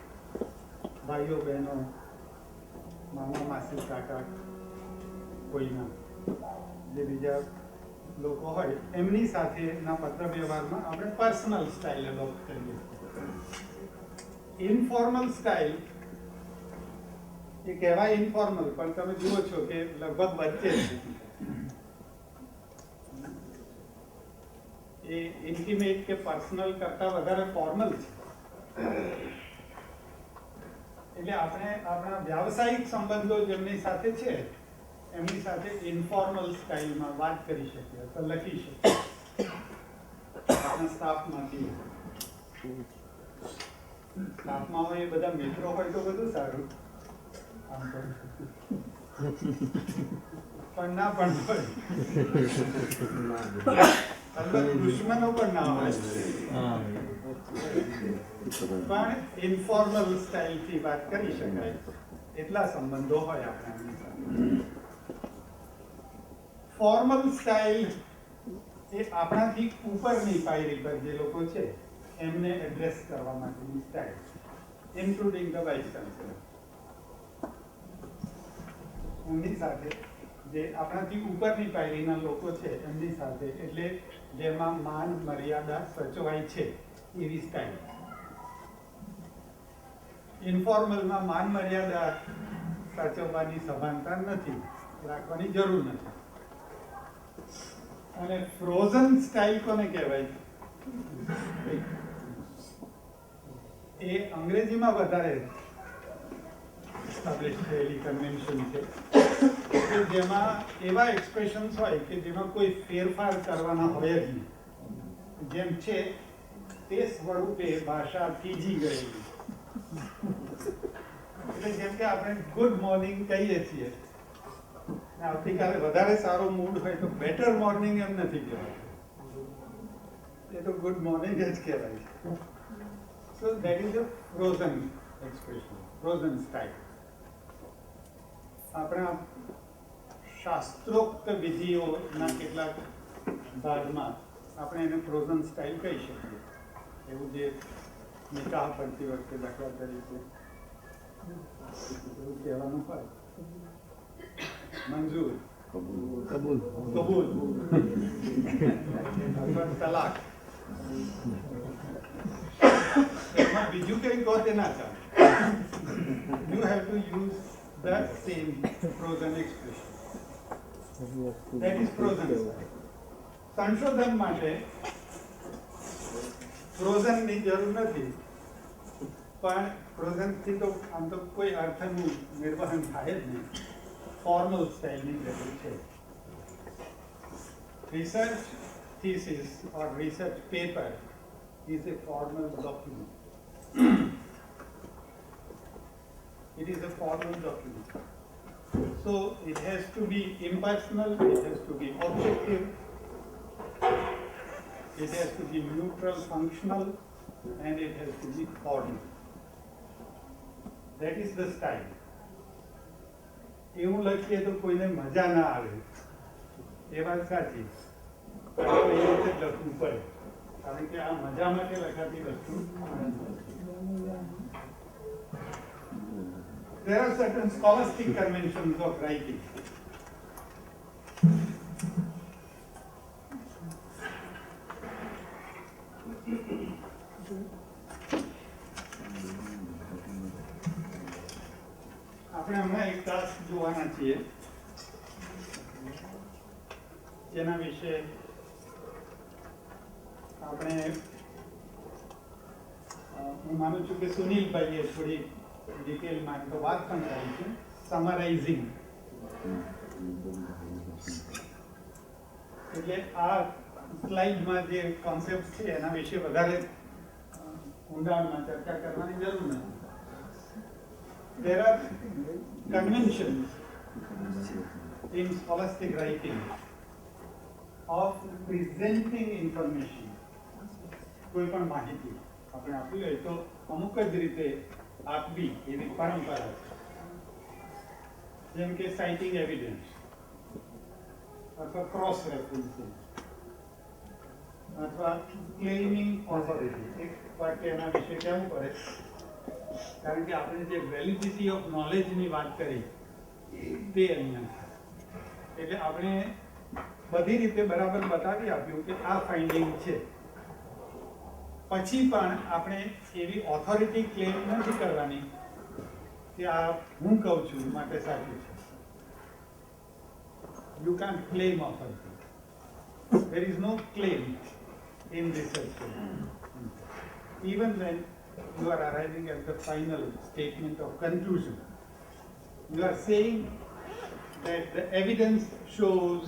ભાઈઓ બહેનો, મામા માસી કાકા, કોઈના જે બીજા લોકો હોય એમની સાથેના પત્ર વ્યવહારમાં આપણે પર્સનલ સ્ટાઇલ એડોપ્ટ કરીએ. ઇનફોર્મલ સ્ટાઇલ એ કહેવાય ઇનફોર્મલ, પણ તમે જુઓ છો કે લગભગ વચ્ચે છે. એ ઇન્ટિમેટ કે પર્સનલ કરતા વધારે ફોર્મલ છે. એટલે આપણે આપણા વ્યાવસાયિક સંબંધો જેમની સાથે છે એમની સાથે ઇન્ફોર્મલ સ્ટાઇલમાં વાત કરી શકીએ અથવા લખી શકીએ. આપણા સ્ટાફમાંથી સ્ટાફમાં હોય એ બધા મિત્રો હોય તો બધું સારું, આમ પણ ના પણ હોય, દુશ્મનો પણ ના હોય, પણ ઇન્ફોર્મલ સ્ટાઇલથી વાત કરી શકાય એટલા સંબંધો હોય આપણા સાથે. ફોર્મલ સ્ટાઇલ એ આપણાથી ઉપરની પાયરી પર જે લોકો છે એમને એડ્રેસ કરવા માટેની style, including the vice chancellor. એમની સાથે જે આપણાથી ઉપરની પાયરીના લોકો છે એમની સાથે, એટલે જેમાં માન મર્યાદા સચવાય છે એવી સ્ટાઇલ. ઇન્ફોર્મલમાં માન મર્યાદા સાચવવાની સભાનતા નથી, રાખવાની જરૂર નથી. અને ફ્રોઝન સ્ટાઇલ કોને કહેવાય? એ અંગ્રેજીમાં વધારે એસ્ટાબ્લિશ થયેલી કન્વેન્શન છે કે જેમાં એવા એક્સપ્રેશન્સ હોય કે જેમાં કોઈ ફેરફાર કરવાના હોય જ નહીં. જેમ છે તે સ્વરૂપે ભાષા થીજી ગયેલી. એટલે જેમ કે આપણે ગુડ મોર્નિંગ કહીએ છીએ, ને આવતીકાલે વધારે સારો મૂડ હોય તો બેટર મોર્નિંગ એમ નથી કહેવાય, એ તો ગુડ મોર્નિંગ જ કહેવાય છે. So that is a frozen expression, frozen style. આપણા શાસ્ત્રોક્ત વિધિઓના કેટલાક ભાગમાં આપણે એને ફ્રોઝન સ્ટાઇલ કહી શકીએ. એવું જે નિકાહ પડતી વખતે દાખલા તરીકે એવું કહેવાનું હોય, મંજૂર, કબૂલ, અથવા તલાક, એમાં બીજું કંઈ કહો તે ના ચાલે. You have to use that same frozen expression. That is frozen. સંશોધન માટે ફ્રોઝનની જરૂર નથી, પણ ફ્રોઝનથી તો આમ તો કોઈ અર્થનું નિર્વહન થાય જ નહીં. ફોર્મલ સ્ટાઇલની જરૂર છે. Research thesis or research paper is a formal document. It is a formal document. So it has to be impersonal, it has to be objective, it has to be neutral, functional, and it has to be formal. That is the style. એવું લખીએ તો કોઈને મજા ના આવે, એ વાત સાચી. એ રીતે જ લખવું પડે, કારણ કે આ મજા માટે લખાતી વસ્તુ. There are certain scholastic conventions of writing. આપણે હમણાં એક ટાસ્ક જોવાના છીએ, જેના વિશે આપણે હું માનું છું કે સુનિલભાઈએ થોડી ડિટેલમાં તો વાત પણ કરી છે. સમરાઇઝિંગ એટલે આ સ્લાઇડમાં જે કોન્સેપ્ટ છે એના વિશે વધારે ઊંડાણમાં ચર્ચા કરવાની જરૂર નથી. There are conventions in scholastic writing of presenting information. કોઈ પણ માહિતી આપણે આપવી હોય તો અમુક જ રીતે આપવી એવી પરંપરા છે. જેમ કે સાઇટિંગ એવિડન્સ અથવા ક્રોસ રેફરન્સિંગ અથવા ક્લેમિંગ ઓથોરિટી. એક વાક્ય એના વિશે કહેવું પડે, કારણ કે આપણે જે વેલિડિટી ઓફ નોલેજની વાત કરી તે અહીંયા છે. એટલે આપણે બધી રીતે બરાબર બતાવી આપ્યું કે આ ફાઇન્ડિંગ છે, પછી પણ આપણે એવી ઓથોરિટી ક્લેમ નથી કરવાની કે આ હું કહું છું માટે સાચું છે. You can't claim authority. There is no claim in research. Even when you are arriving at the final statement of conclusion, you are saying that the evidence shows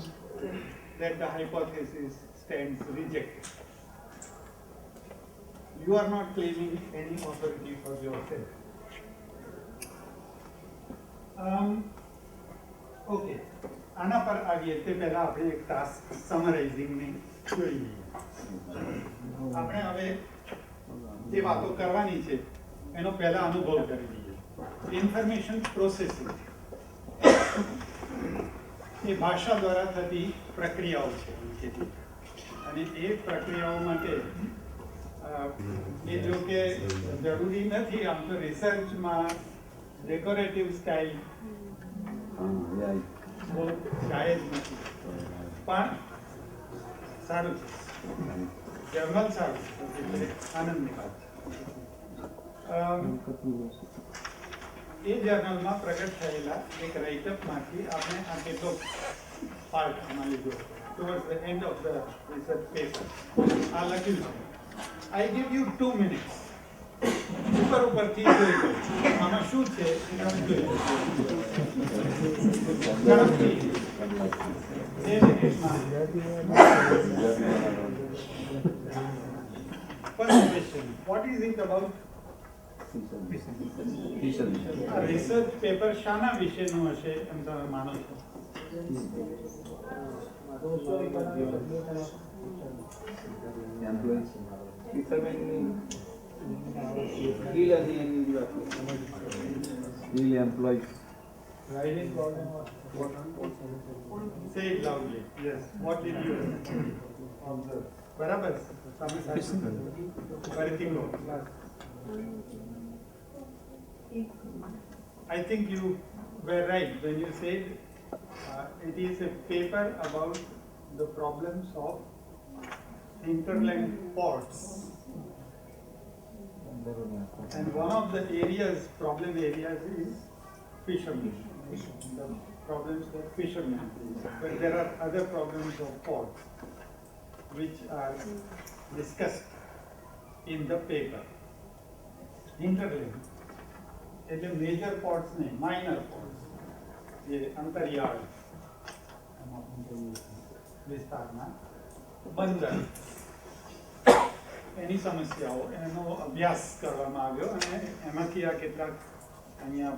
that the hypothesis stands rejected. You are not claiming any authority for yourself. Okay. આના પર આવીએ તે પહેલા આપણે એક task સમરાઇઝિંગની જોઈ લઈએ. આપણે હવે જે વાતો કરવાની છે એનો પહેલા અનુભવ કરી લઈએ. ઇન્ફોર્મેશન પ્રોસેસિંગ એ ભાષા દ્વારા થતી પ્રક્રિયાઓ છે, અને એ પ્રક્રિયાઓ માટે એ જો કે જરૂરી નથી, આમ તો રિસર્ચમાં ડેકોરેટિવ સ્ટાઇલ બહુ જાયજ નથી, પણ સારું છે. જર્નલ સારું એટલે આનંદની વાત છે. એ જર્નલમાં પ્રગટ થયેલા એક રાઇટઅપમાંથી આપણે આ કેટલો પાર્ટ આમાં લીધો. Towards the end of the research paper આ લખ્યું છે, I give you 2 minutes. ઉપરથી જોઈ લો આમાં શું છે એ તમે જોઈ લો. ઝડપથી 2 મિનિટમાં first question, what is it about? Research paper શાના વિશેનું હશે એમ તમે માનો છો? Say it loudly. Yes. What did you observe? બરાબર તમે ફરીથી કહો. I think you were right when you said it is a paper about the problems of hinterland ports. And one of the problem areas is fishermen. The problems that fishermen face. But there are other problems of ports which are discussed in the paper. Hinterland. એટલે major ports નહીં, minor ports, જે અંતરિયાળ વિસ્તારના બંદર, એની સમસ્યાઓ એનો અભ્યાસ કરવામાં આવ્યો અને એમાંથી આ કેટલાક અહીંયા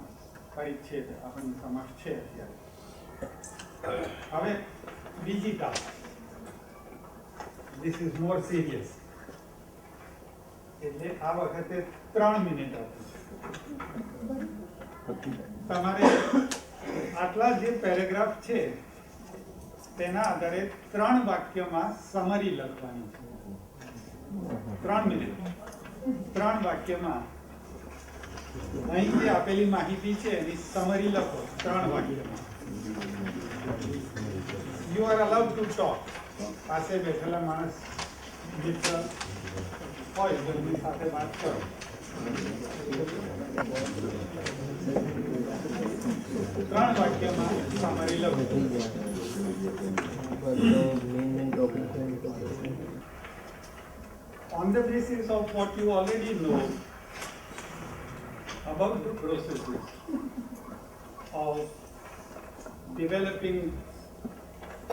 પરિચ્છેદ આપણી સમક્ષ છે અત્યારે. હવે બીજી task, this is more serious. એટલે આ વખતે 3 મિનિટ આપું. તમારે આટલા જે પેરેગ્રાફ છે તેના આધારે 3 વાક્યમાં સમરી લખવાની છે. 3 મિનિટ 3 વાક્યમાં અહીં જે આપેલી માહિતી છે એની સમરી લખો 3 વાક્યમાં. You are allowed to talk. પાસે બેઠેલા માણસ મિત્ર હોય તો એમની સાથે વાત કરો. 3 વાક્યમાં સમરી લખો. On the basis of what you already know about the processes of developing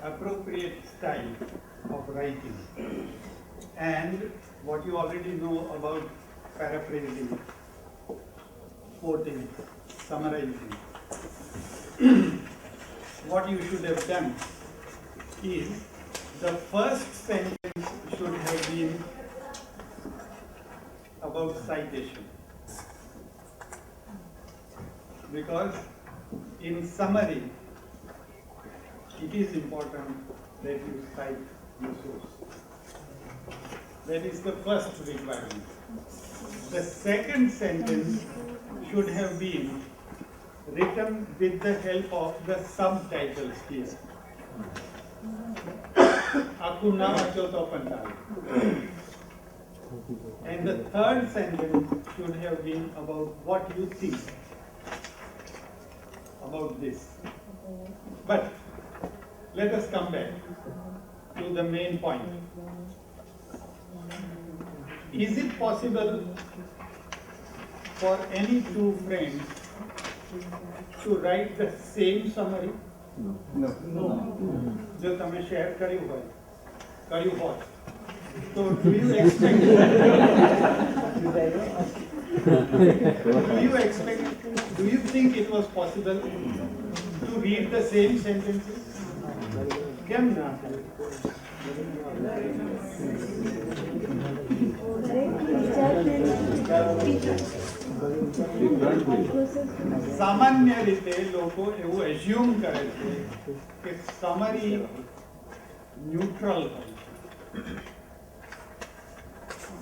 appropriate style of writing and what you already know about paraphrasing, quoting, summarizing, what you should have done is the first sentence should have been about citation, because in summary it is important that you cite the source. That is the first requirement. The second sentence should have been written with the help of the subtitles here. આખું ના વાંચો તો પણ ચાલે. And the third sentence should have been about what you think about this. But let us come back to the main point. Is it possible for any two friends to write the same summary? No. જો તમે share કર્યું હોય so do you expect do you think it was possible to read the same sentences? કેમ ના? સામાન્ય રીતે લોકો એવું એઝ્યુમ કરે છે કે સમરી ન્યુટ્રલ હોય છે.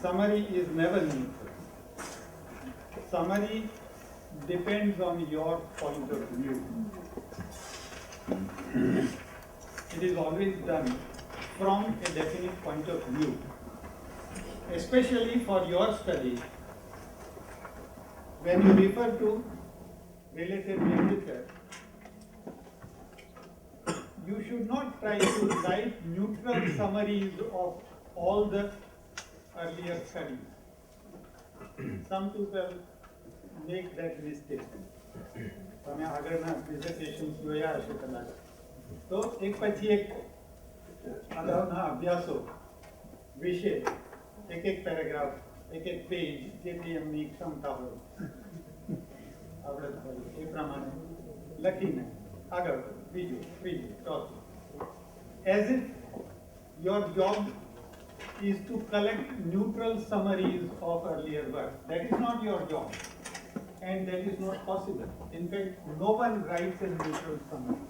Summary is never neutral. Summary depends on your point of view. It is always done from a definite point of view. Especially for your study, when you refer to related literature, you should not try to write neutral summaries of all the earlier studies. Some people make that mistake. તમે આગળના presentations જોયા હશે કદાચ. તો એક પછી એક અગાઉના અભ્યાસો વિશે એક પેરેગ્રાફ એક પેજ જેટલી એમની ક્ષમતા હોય આપણે એ પ્રમાણે લખીને આગળ બીજું ત્રીજું ચોથું as if your job is to collect neutral summaries of earlier work. That is not your job, and that is not possible. In fact, no one writes a neutral summary.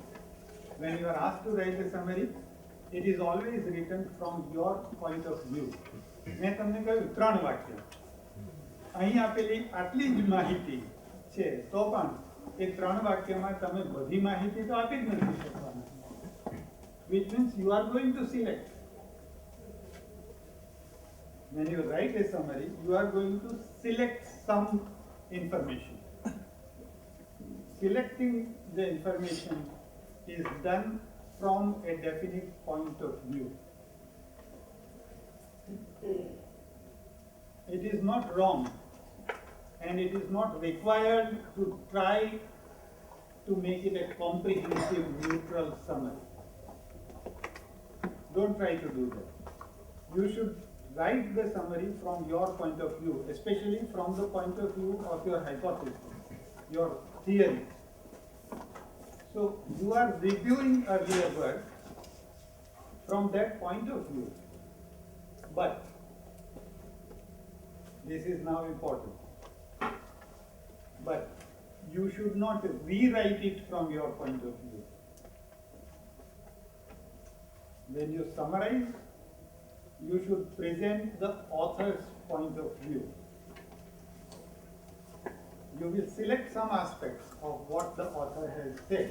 When you are asked to write a summary, it is always written from your point of view. મેં તમને કહ્યું 3 વાક્ય અહીં આપેલી આટલી જ માહિતી છે તો પણ એ 3 વાક્યમાં તમે બધી માહિતી તો આપી જ નથી શકવાના. Which means you are going to select. When you write a summary, you are going to select some information. Selecting the information is done from a definite point of view. It is not wrong, and it is not required to try to make it a comprehensive, neutral summary. Don't try to do that. You should write the summary from your point of view, especially from the point of view of your hypothesis, your theory. So you are reviewing earlier work from that point of view. But this is now important. But you should not rewrite it from your point of view. When you summarize, you should present the author's point of view. You will select some aspects of what the author has said.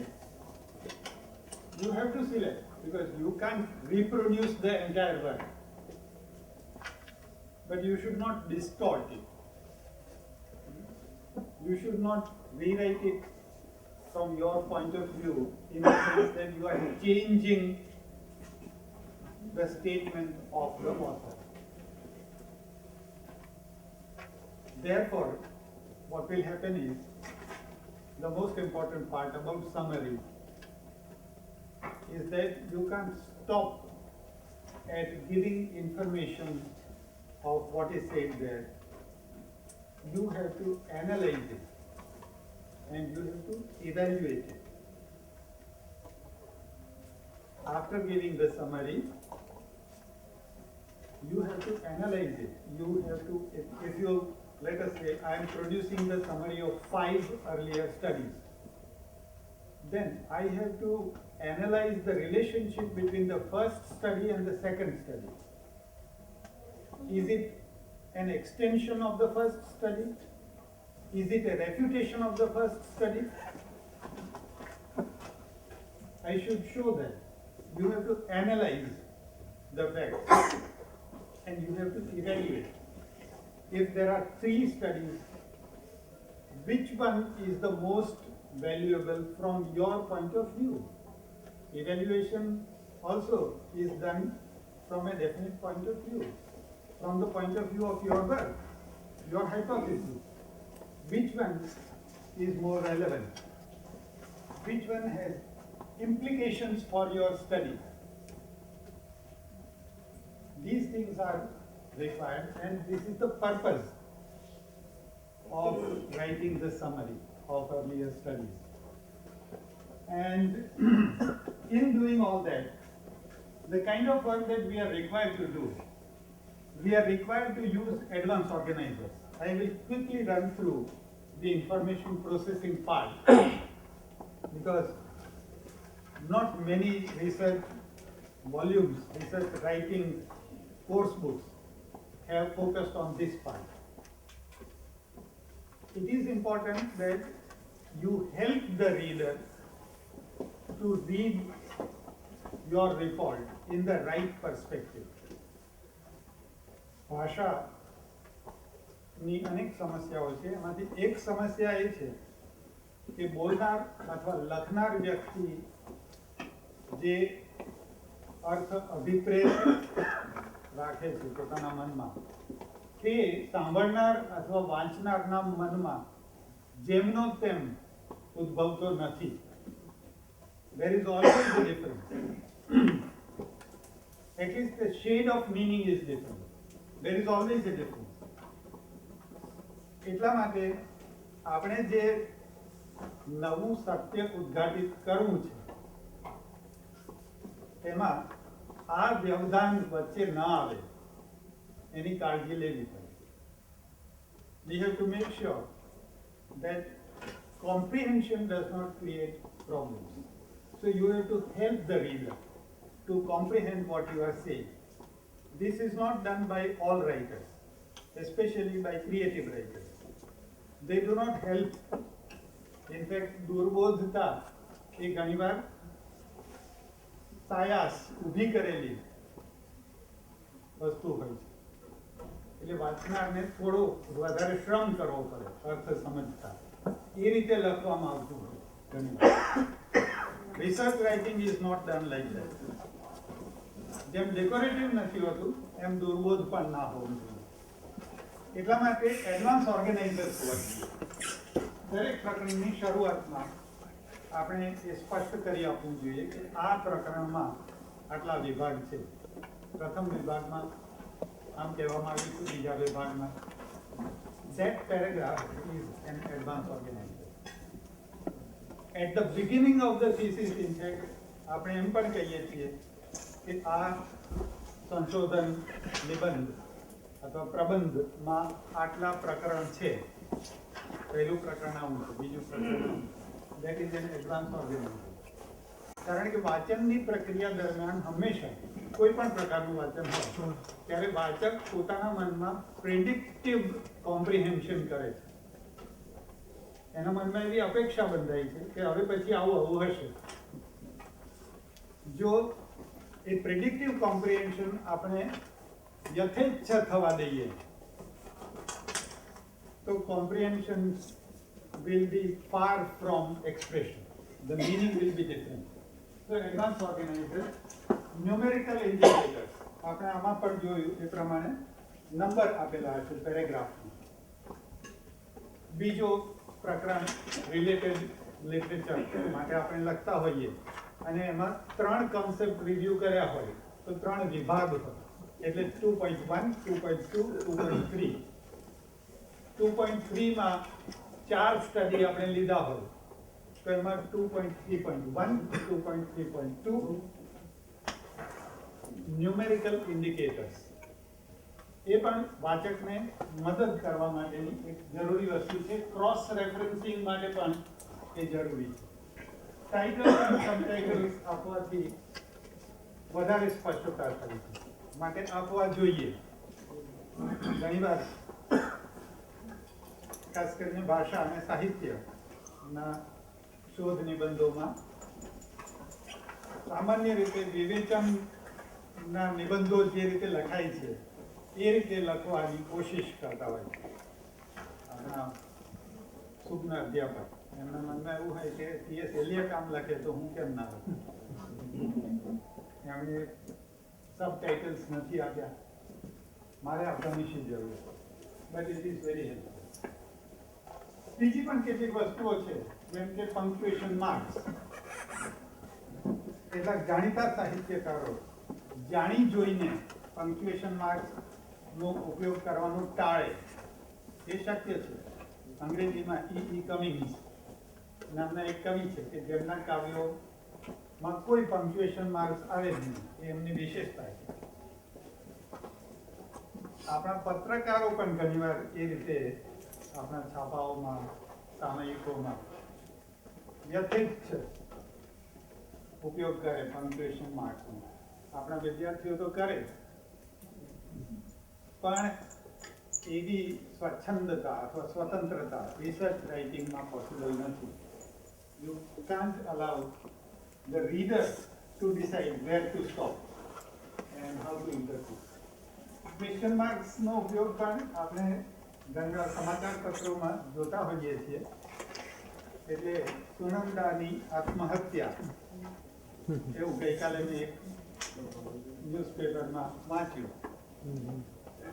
You have to select because you can't reproduce the entire work. But you should not distort it. You should not rewrite it from your point of view in the sense that you are changing the statement of the author. Therefore, what will happen is, the most important part about summary is that you can't stop at giving information of what is said there. You have to analyze it and you have to evaluate it. After giving the summary, you have to analyze it. You have to, if you, let us say, I am producing the summary of 5 earlier studies. Then I have to analyze the relationship between the first study and the second study. Is it an extension of the first study? Is it a refutation of the first study? I should show that. You have to analyze the facts and you have to evaluate. If there are 3 studies, which one is the most valuable from your point of view? Evaluation also is done from a definite point of view, from the point of view of your work, your hypothesis. Which one is more relevant? Which one has implications for your study? These things are required, and this is the purpose of writing the summary of earlier studies. And in doing all that, the kind of work that we are required to do, we are required to use advanced organizers. I will quickly run through the information processing part because not many research volumes, research writing course books have focused on this part. It is important that you help the reader to read your report in the right perspective. ભાષાની અનેક સમસ્યાઓ છે, એમાંથી એક સમસ્યા એ છે કે બોલનાર અથવા લખનાર વ્યક્તિ જે અર્થ અભિપ્રેત રાખે છે પોતાના મનમાં, તે સાંભળનાર અથવા વાંચનારના મનમાં જેમનો તેમ ઉદ્ભવતો નથી. There is always a difference. At least the shade of meaning is different. there is always a difference. એટલા માટે આપણે જે નવું સત્ય ઉદ્ઘાટિત કરવું છે એમાં આ વ્યવધાન વચ્ચે ન આવે એની કાળજી લેવી પડે. We have to make sure that comprehension does not create problems. So you have to help the reader to comprehend what you are saying. This is not done by all writers, especially by creative writers. They do not help. In fact, દુર્બોધતા એ ઘણીવાર સાયાસ ઊભી કરેલી વસ્તુ હોય છે. એટલે વાંચનારને થોડો વધારે શ્રમ કરવો પડે અર્થ સમજતા. એ રીતે લખવામાં આવતું હોય ઘણીવાર. Research writing is not done like that. જેમ ડેકોરેટિવ નથી હોતું એમ દુર્બોધ પણ ના હોવું જોઈએ. એટલા માટે એડવાન્સ ઓર્ગેનાઇઝર્સ હોવા જોઈએ. દરેક પ્રકરણની શરૂઆતમાં આપણે એ સ્પષ્ટ કરી આપવું જોઈએ કે આ પ્રકરણમાં આટલા વિભાગ છે. પ્રથમ વિભાગમાં આમ કહેવામાં આવ્યું છે, બીજા વિભાગમાં. That paragraph is an advanced organizer. At the beginning of the thesis, in fact, આપણે એમ પણ કહીએ છીએ કે આ સંશોધન નિબંધ અથવા પ્રબંધમાં આટલા પ્રકરણ છે. પહેલું પ્રકરણ આવું છે, બીજું પ્રકરણ આવું. That is an advanced organizer. કારણ કે વાંચનની પ્રક્રિયા દરમિયાન હંમેશા કોઈ પણ પ્રકારનું વાંચન હોય ત્યારે વાચક પોતાના મનમાં પ્રેડિક્ટિવ કોમ્પ્રિહેન્શન કરે છે. એના મનમાં એવી અપેક્ષા બંધાય છે કે હવે પછી આવું આવું હશે. જો એ પ્રેડિક્ટિવ કોમ્પ્રિહેન્શન આપણે યથેચ્છ થવા દઈએ તો comprehension will be far from expression. The meaning will be different. So advanced organizer, numerical indicators. આપણે આમાં પણ જોયું એ પ્રમાણે નંબર આપેલા હશે પેરેગ્રાફમાં. બીજો પ્રકરણ રિલેટેડ લિટરેચર માટે આપણે લખતા હોઈએ અને એમાં 3 કન્સેપ્ટ રિવ્યુ કર્યા હોય તો 3 વિભાગ હોય એટલે 2.1, 2.2, 2.3. 2.3 માં 4 સ્ટડી આપણે લીધા હોય તો એમાં 2.3.1, 2.3.2 ન્યુમેરિકલ ઇન્ડિકેટર્સ. એ પણ વાચકને મદદ કરવા માટેની એક જરૂરી વસ્તુ છે. ક્રોસ રેફરન્સિંગ માટે પણ એ જરૂરી છે. ટાઇટલ અને સબટાઇટલ્સ આપવાથી વધારે સ્પષ્ટતા થાય છે, માટે આપવા જોઈએ. ઘણીવાર ખાસ કરીને ભાષા અને સાહિત્યના શોધ નિબંધોમાં સામાન્ય રીતે વિવેચનના નિબંધો જે રીતે લખાય છે એ રીતે લખવાની કોશિશ કરતા હોય છે આપણા સુજ્ઞ અધ્યાપક. એમના મનમાં એવું હોય કે T.S. એલિયટ આમ લખે તો હું કેમ ના લખું. એમણે સબટાઇટલ્સ નથી આપ્યા, મારે આપવાની શી જરૂર છે. But it is very helpful. બીજી પણ કેટલીક વસ્તુઓ છે જેમ કે પંક્ચ્યુએશન માર્ક્સ. કેટલાક જાણીતા સાહિત્યકારો જાણી જોઈને પંક્ચ્યુએશન માર્ક્સનો ઉપયોગ કરવાનું ટાળે. એ શક્ય છે. અંગ્રેજીમાં E. કમિંગ્સ નામના એક કવિ છે કે જેમના કાવ્યોમાં કોઈ પંક્ચ્યુએશન માર્ક્સ આવે જ નહીં. એ એમની વિશેષતા છે. આપણા પત્રકારો પણ ઘણીવાર એ રીતે આપણા છાપાઓમાં, સામયિકોમાં યથેચ્છ ઉપયોગ કરે પંક્ચ્યુએશન માર્ક્સનો. આપણા વિદ્યાર્થીઓ તો કરે પણ એવી સ્વચ્છંદતા અથવા સ્વતંત્રતા રિસર્ચ રાઇટિંગમાં પોસિબલ નથી. You can't allow the reader to decide where to stop and how to interpret. Question માર્ક્સનો ઉપયોગ પણ આપણે ઘણીવાર સમાચાર પત્રોમાં જોતા હોઈએ છીએ. એટલે સુનંદાની આત્મહત્યા એવું ગઈકાલે મેં એક ન્યૂઝપેપરમાં વાંચ્યું.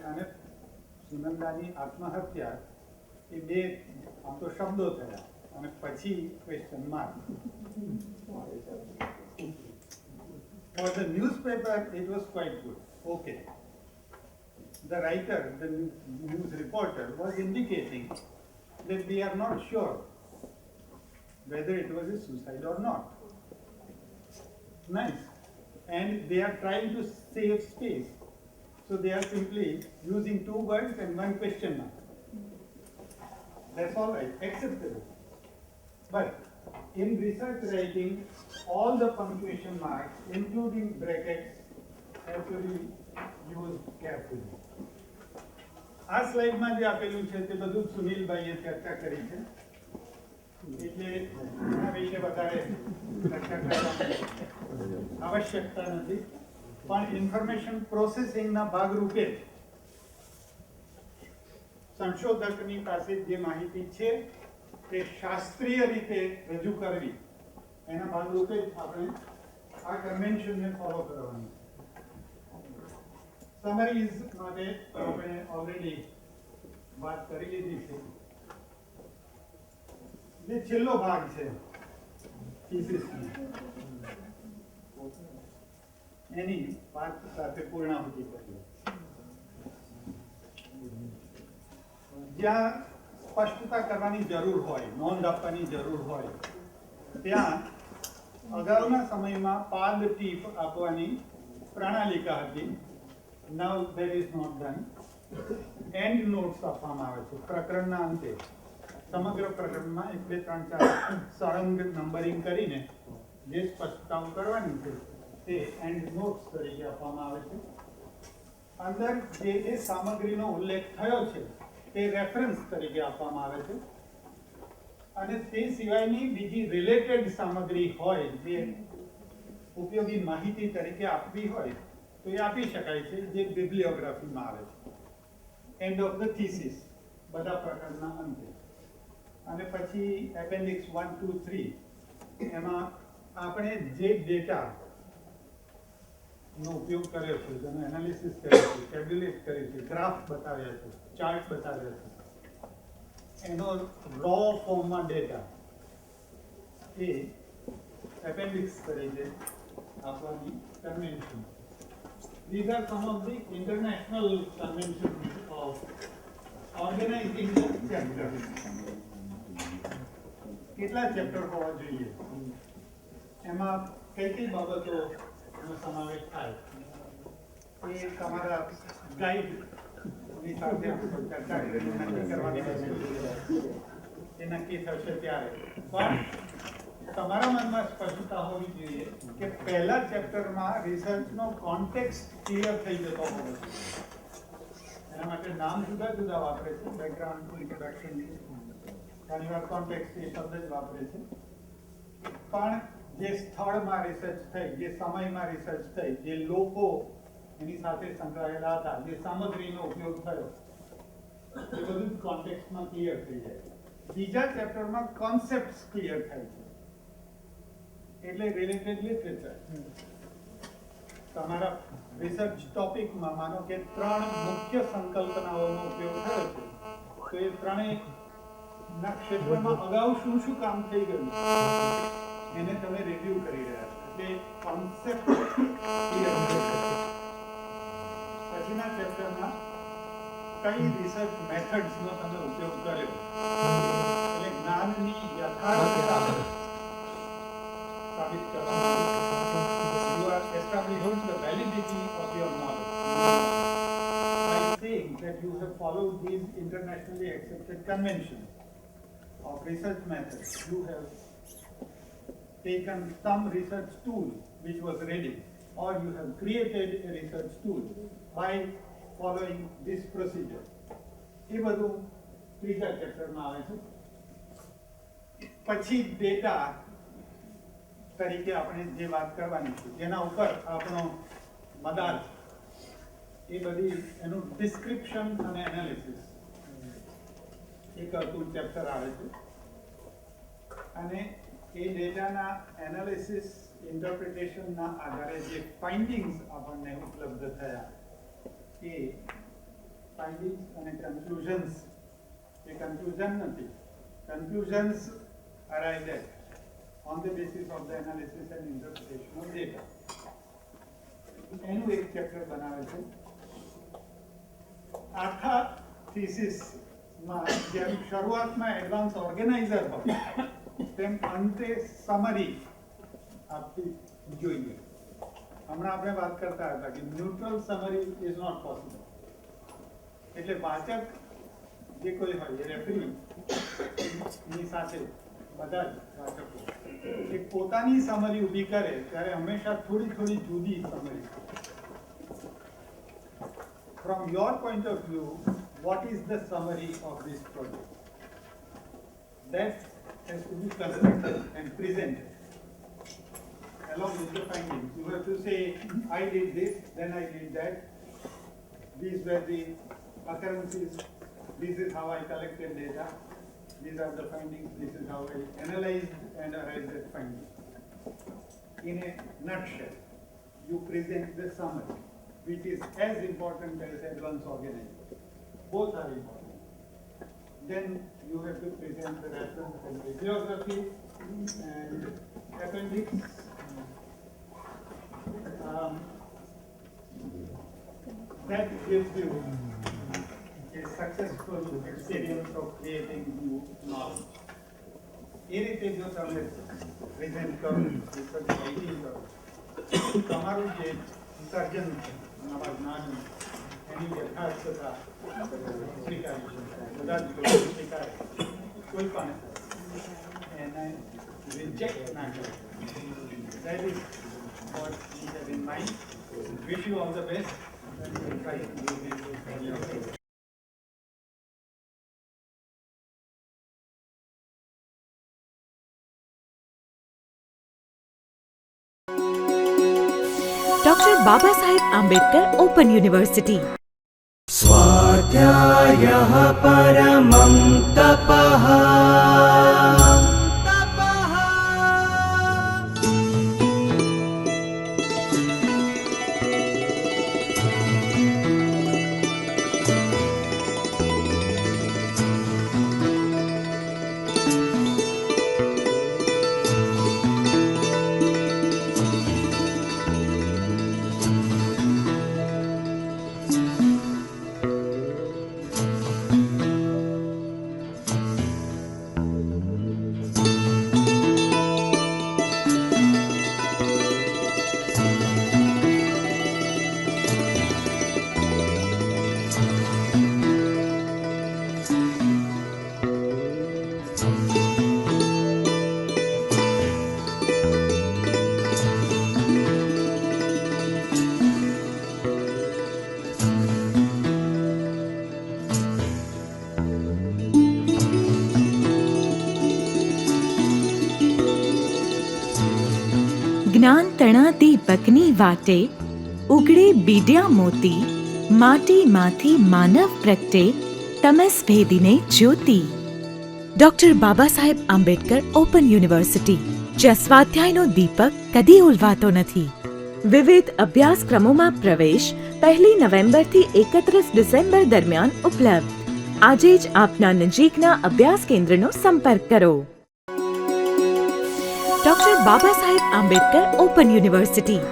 અને સુનંદાની આત્મહત્યા એ બે આમ તો શબ્દો થયા અને પછી question mark. For the newspaper it was quite good. Okay. the writer, the news reporter, was indicating that they are not sure whether it was a suicide or not. Nice. And they are trying to save space. So they are simply using 2 words and 1 question mark. That's all right, acceptable. But in research writing, all the punctuation marks, including brackets, have to be used carefully. આ સ્લાઇડમાં જે આપેલું છે તે બધું સુનિલભાઈએ ચર્ચા કરી છે, એટલે એના વિશે વધારે ચર્ચા કરવાની આવશ્યકતા નથી. પણ ઇન્ફોર્મેશન પ્રોસેસિંગના ભાગરૂપે સંશોધકની પાસે જે માહિતી છે તે શાસ્ત્રીય રીતે રજૂ કરવી, એના ભાગરૂપે જ આપણે આ કન્વેન્શનને ફોલો કરવાની. સમરીઝ માટે આપણે ઓલરેડી વાત કરી લીધી છે. જે છેલ્લો ભાગ છે થીસીસની, એની વાત સાથે પૂર્ણાહુતિ કરીએ. જ્યાં સ્પષ્ટતા કરવાની જરૂર હોય, નોંધ આપવાની જરૂર હોય, ત્યાં અગાઉના સમયમાં પાદ ટીપ આપવાની પ્રણાલિકા હતી. Now that is not done. End notes આપવામાં આવે છે પ્રકરણના અંતે. સમગ્ર પ્રકરણમાં 1, 2, 3, 4 સળંગ નંબરિંગ કરીને જે સ્પષ્ટતાઓ કરવાની છે તે એન્ડ નોટ્સ તરીકે આપવામાં આવે છે. અંદર જે સામગ્રીનો ઉલ્લેખ થયો છે તે રેફરન્સ તરીકે આપવામાં આવે છે. અને તે સિવાયની બીજી રિલેટેડ સામગ્રી હોય, જે ઉપયોગી માહિતી તરીકે આપવી હોય તો એ આપી શકાય છે, જે બિબ્લિયોગ્રાફીમાં આવે છે. એન્ડ ઓફ ધ થીસિસ બધા પ્રકારના અંતે. અને પછી એપેન્ડિક્સ 1, 2, 3 એમાં આપણે જે ડેટાનો ઉપયોગ કર્યો છે, જેનો એનાલિસિસ કર્યો છે, ટેબ્યુલેટ કર્યું છે, ગ્રાફ બતાવ્યા છે, ચાર્ટ બતાવ્યા છે, એનો રો ફોર્મમાં ડેટા એ એપેન્ડિક્સ તરીકે આપવાની convention. These are some of the international conventions of organizing the chapters. કેટલા ચેપ્ટર હોવા જોઈએ, એમાં કઈ કઈ બાબતોનો સમાવેશ થાય, એ તમારા ગાઈડની સાથે ચર્ચા કરીને નક્કી કરવાની રહેશે. એ નક્કી થશે ત્યારે. પણ તમારા મનમાં સ્પષ્ટતા હોવી જોઈએ કે પહેલા ચેપ્ટરમાં રિસર્ચનો કોન્ટેક્સ્ટ ક્લિયર થઈ જતો હોવો જોઈએ. એના માટે નામ જુદા જુદા વાપરે છે, બેકગ્રાઉન્ડ, ઇન્ટ્રોડક્શન, ઘણીવાર કોન્ટેક્સ્ટ એ શબ્દ જ વાપરે છે. પણ જે સ્થળમાં રિસર્ચ થઈ, જે સમયમાં રિસર્ચ થઈ, જે લોકો એની સાથે સંકળાયેલા હતા, જે સામગ્રીનો ઉપયોગ થયો, એ બધું જ કોન્ટેક્સ્ટમાં ક્લિયર થઈ જાય. બીજા ચેપ્ટરમાં કોન્સેપ્ટ્સ ક્લિયર થાય છે, એટલે રિલેટેડ લિટરેચર. તમારા રિસર્ચ ટોપિકમાં માનો કે 3 મુખ્ય સંકલ્પનાઓનો ઉપયોગ થયો છે, તો એ ત્રણેયના ક્ષેત્રમાં અગાઉ શું શું કામ થઈ ગયું એને તમે રિવ્યુ કરી રહ્યા છો, એટલે કોન્સેપ્ટ ક્લિયર થઈ જાય. પછીના ચેપ્ટરમાં કઈ રિસર્ચ મેથડ્સનો તમે ઉપયોગ કર્યો, એટલે જ્ઞાનની યથાર્થતા સાબિત કરવામાં. You are establishing the validity of your knowledge by saying that you have followed these internationally accepted conventions of research methods. You have taken some research tool which was ready, or you have created a research tool by following this procedure. એ બધું ત્રીજા ચેપ્ટરમાં આવે છે. પછી data તરીકે આપણે જે વાત કરવાની છે, જેના ઉપર આપણો મદાર છે, એ બધી એનું ડિસ્ક્રિપ્શન અને એનાલિસિસ એક અતુલ ચેપ્ટર આવે છે. અને એ ડેટાના એનાલિસિસ, ઇન્ટરપ્રિટેશનના આધારે જે ફાઇન્ડિંગ્સ આપણને ઉપલબ્ધ થયા, એ ફાઇન્ડિંગ્સ અને કન્ક્લુઝન્સ, એ કન્ક્લુઝન નથી, conclusions arrived at on the basis of the analysis and interpretation of data. એનું એક ચેપ્ટર બનાવે છે. આખા થીસીસમાં જેમ શરૂઆતમાં એડવાન્સ ઓર્ગેનાઇઝર હોય તેમ અંતે સમરી આપવી જોઈએ. હમણાં આપણે વાત કરતા હતા કે neutral summary is not possible. એટલે વાચક જે કોઈ હોય રેફરી ની સાથે બધા જ વાચકો એ પોતાની સમરી ઊભી કરે ત્યારે હંમેશા થોડી થોડી જુદી summary. From your point of view, what is the summary of this project? That has to be constructed and presented along with the findings. You have to say, I did this, then I did that. These were the occurrences. This is how I collected data. These are the findings. This is how I analyzed and arrived at findings. In a nutshell, you present the summary, which is as important as advance organizing. Both are important. Then you have to present the reference and bibliography and appendix. That gives you a successful experience of creating new knowledge. એ રીતે જો તમે present કરો, writing કરો, તમારું જે સર્જન છે નવા જ્ઞાનનું એની યથાર્થતા સ્વીકારી શકાય. બધા જ લોકો સ્વીકારે, કોઈ પણ એને રિજેક્ટ ના કરે. That is what we have in mind. Wish you all the best. And we will try to do this for your sake. Doctor Baba Saheb Ambedkar open university. स्वाध्यायः परमं तपः. જ્ઞાન તણા દીપકની વાટે ઉગડે બીડ્યા મોતી, માટીમાંથી માનવ પ્રગટે તમસ ભેદીને જ્યોતિ. Doctor Baba Saheb Ambedkar open university, જ્યાં સ્વાધ્યાયનો દીપક કદી ઓલવાતો નથી. વિવિધ અભ્યાસક્રમોમાં પ્રવેશ 1 નવેમ્બરથી 31 ડિસેમ્બર દરમિયાન ઉપલબ્ધ. આજે જ આપના નજીકના અભ્યાસ કેન્દ્રનો સંપર્ક કરો. Doctor Baba Saheb Ambedkar open university.